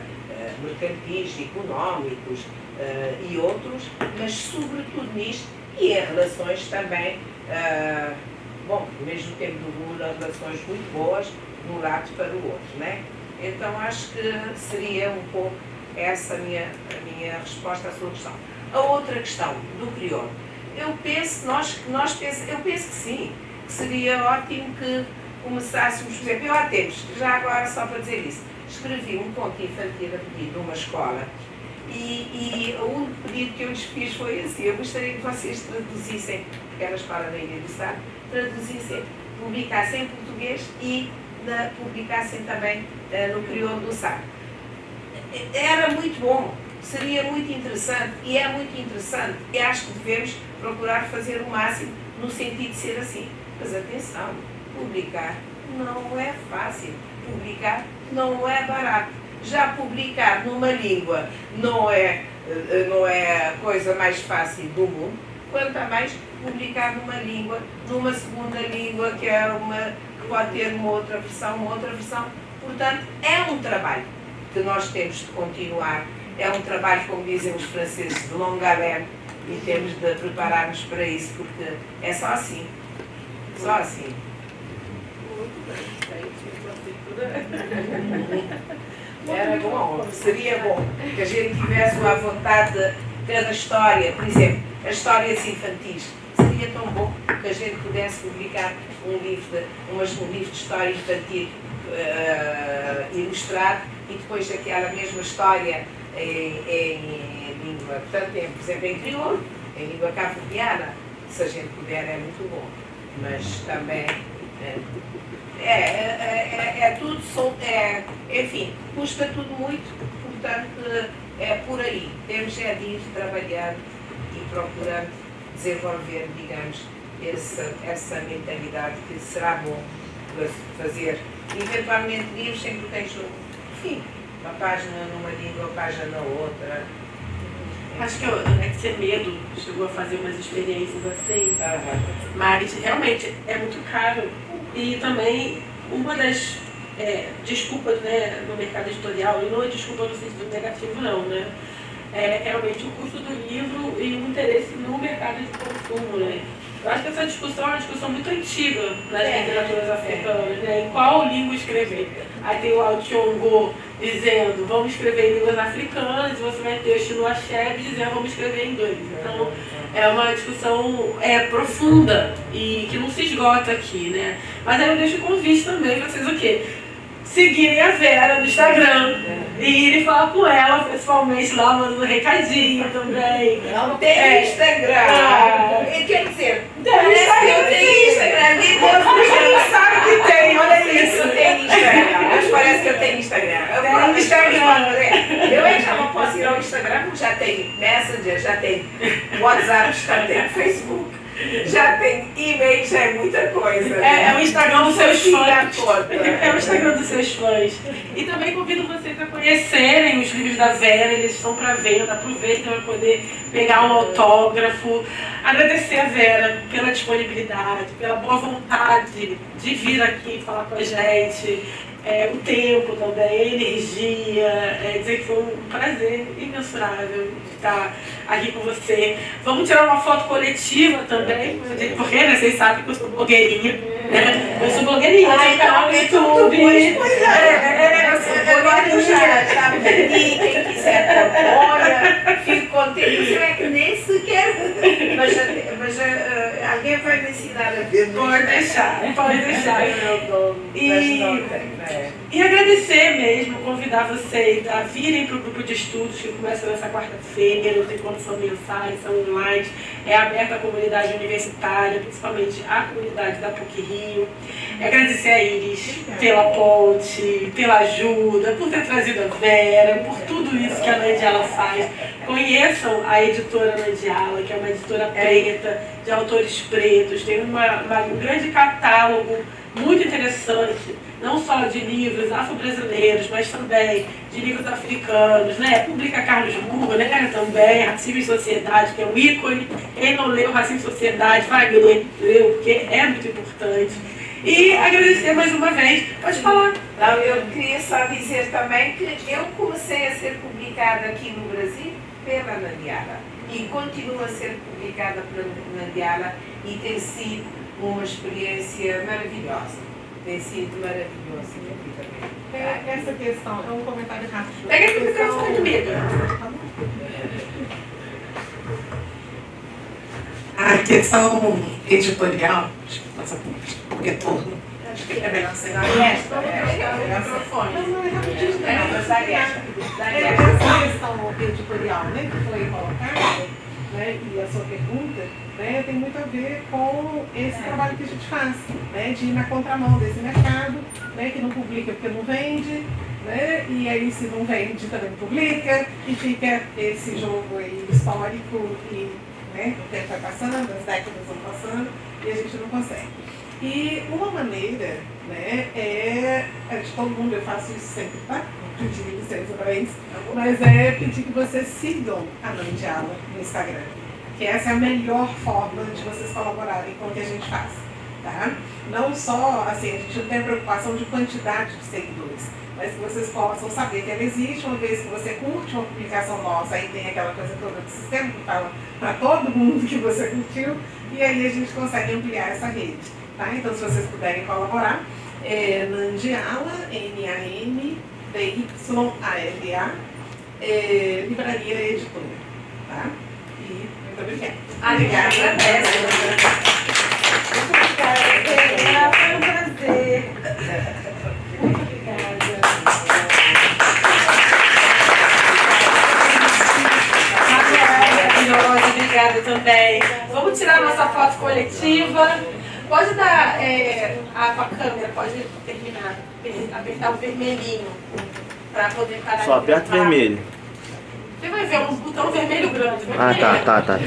mercantis, económicos e outros, mas sobretudo nisto e em relações também, bom, ao mesmo tempo do mundo, relações muito boas de um lado para o outro, né? Então acho que seria um pouco essa a minha resposta à sua questão. A outra questão do crioulo, eu penso que sim, que seria ótimo que começássemos, por exemplo, eu há tempos, já agora só para dizer isso, escrevi um conto infantil a pedido de uma escola e o único pedido que eu lhes fiz foi assim: eu gostaria que vocês traduzissem, porque era a escola da Ilha do Sá, traduzissem, publicassem em português e publicassem também no crioulo do Sá. Era muito bom, seria muito interessante e é muito interessante, e acho que devemos procurar fazer o máximo no sentido de ser assim. Mas atenção, publicar não é fácil, publicar não é barato. Já publicar numa língua não é a coisa mais fácil do mundo, quanto a mais publicar numa língua, numa segunda língua, que pode ter uma outra versão. Portanto, é um trabalho que nós temos de continuar. É um trabalho, como dizem os franceses, de longue haleine, e temos de preparar-nos para isso, porque é só assim. Só assim. Era bom, seria bom que a gente tivesse a vontade de cada história, por exemplo, as histórias infantis. Seria tão bom que a gente pudesse publicar um livro de história infantil ilustrado e depois aquela mesma história em língua, portanto, por exemplo, em crioulo, em língua cabo-verdiana, se a gente puder é muito bom, mas também enfim, custa tudo muito, portanto, é por aí. Temos de ir trabalhando e procurando desenvolver, digamos, essa mentalidade que será bom fazer, eventualmente livros sempre tens enfim, uma página numa língua, uma página na outra. Acho que ser medo chegou a fazer umas experiências assim, mas realmente é muito caro. E também uma das desculpas, né, no mercado editorial, e não é desculpa no sentido negativo não, né? É realmente o custo do livro e o interesse no mercado de consumo, né? Eu acho que essa discussão é uma discussão muito antiga nas literaturas africanas, né? Em qual língua escrever? Aí tem o Altiongo dizendo, vamos escrever em línguas africanas, e você vai ter o Chinua Achebe dizendo, vamos escrever em inglês. Então, é uma discussão profunda e que não se esgota aqui, né? Mas aí eu deixo o convite também para vocês o quê? Seguirem a Vera no Instagram e irem falar com ela pessoalmente lá, mandando um recadinho também. Não tem Instagram. Quer dizer, parece que eu tenho Instagram. Ninguém sabe que tem, olha isso. Eu tenho Instagram, mas parece que eu tenho Instagram. Eu já não posso ir ao Instagram porque já tem Messenger, já tem WhatsApp, já tem Facebook. Já tem e-mail, já é muita coisa. É o Instagram dos seus fãs. É o Instagram dos seus fãs. E também convido vocês a conhecerem os livros da Vera, eles estão para venda, aproveitem para poder pegar um autógrafo. Agradecer a Vera pela disponibilidade, pela boa vontade de vir aqui falar com a gente. O tempo também, a energia, dizer que foi um prazer imensurável de estar aqui com você. Vamos tirar uma foto coletiva também, porque né, vocês sabem que eu sou blogueirinha. Né? Eu sou blogueirinha, tenho canal no YouTube. Quem quiser olha, fico contente. Você é que nem sequer. Mas alguém vai me ensinar a ver. Pode deixar. E agradecer mesmo, convidar vocês a virem para o grupo de estudos que começa nessa quarta-feira, não tem como são mensais, são online, é aberta à comunidade universitária, principalmente à comunidade da PUC Rio. E agradecer a Iris pela ponte, pela ajuda, por ter trazido a Vera, por tudo isso que a Nandiala faz. Conheçam a editora Nandiala, que é uma editora preta, de autores pretos, tem um grande catálogo muito interessante, não só de livros afro-brasileiros, mas também de livros africanos, né? Publica Carlos Burro, né? Também, Racismo e Sociedade, que é um ícone. Quem não leu Racismo e Sociedade, vai ler, porque é muito importante. E agradecer mais uma vez. Pode falar. Não, eu queria só dizer também que eu comecei a ser publicada aqui no Brasil pela Nandiala e continua a ser publicada pela Nandiala e tem sido uma experiência maravilhosa. Tem sido maravilhoso aqui também. Essa questão é um comentário rápido. Pega aqui o microfone comigo. A questão editorial, porque tudo. Acho que é melhor ser Microfone. Não, é rapidinho. Essa questão editorial, né, que foi colocada, né, e a sua pergunta, né, tem muito a ver com esse trabalho que a gente faz, né, de ir na contramão desse mercado, né, que não publica porque não vende, né, e aí se não vende também não publica, e fica esse jogo aí histórico e, né, o tempo vai passando, as décadas vão passando e a gente não consegue. E uma maneira, né, é de todo mundo, eu faço isso sempre, tá? Pedir licença para isso, mas é pedir que vocês sigam a Nandiala no Instagram. que essa é a melhor forma de vocês colaborarem com o que a gente faz. Tá? Não só, assim, a gente não tem preocupação de quantidade de seguidores, mas que vocês possam saber que ela existe. Uma vez que você curte uma publicação nossa, aí tem aquela coisa toda do sistema que fala para todo mundo que você curtiu, e aí a gente consegue ampliar essa rede. Tá? Então, se vocês puderem colaborar, Nandiala, NANDYALA, Livraria Editora. Tá? E muito obrigada. Obrigada. Foi um prazer. Muito obrigada. Maravilhosa, obrigada também. Vamos tirar nossa foto coletiva. Pode dar com a câmera, pode terminar, apertar o vermelhinho para poder parar. Só aperta o vermelho. Você vai ver um botão vermelho grande. Ah, tá.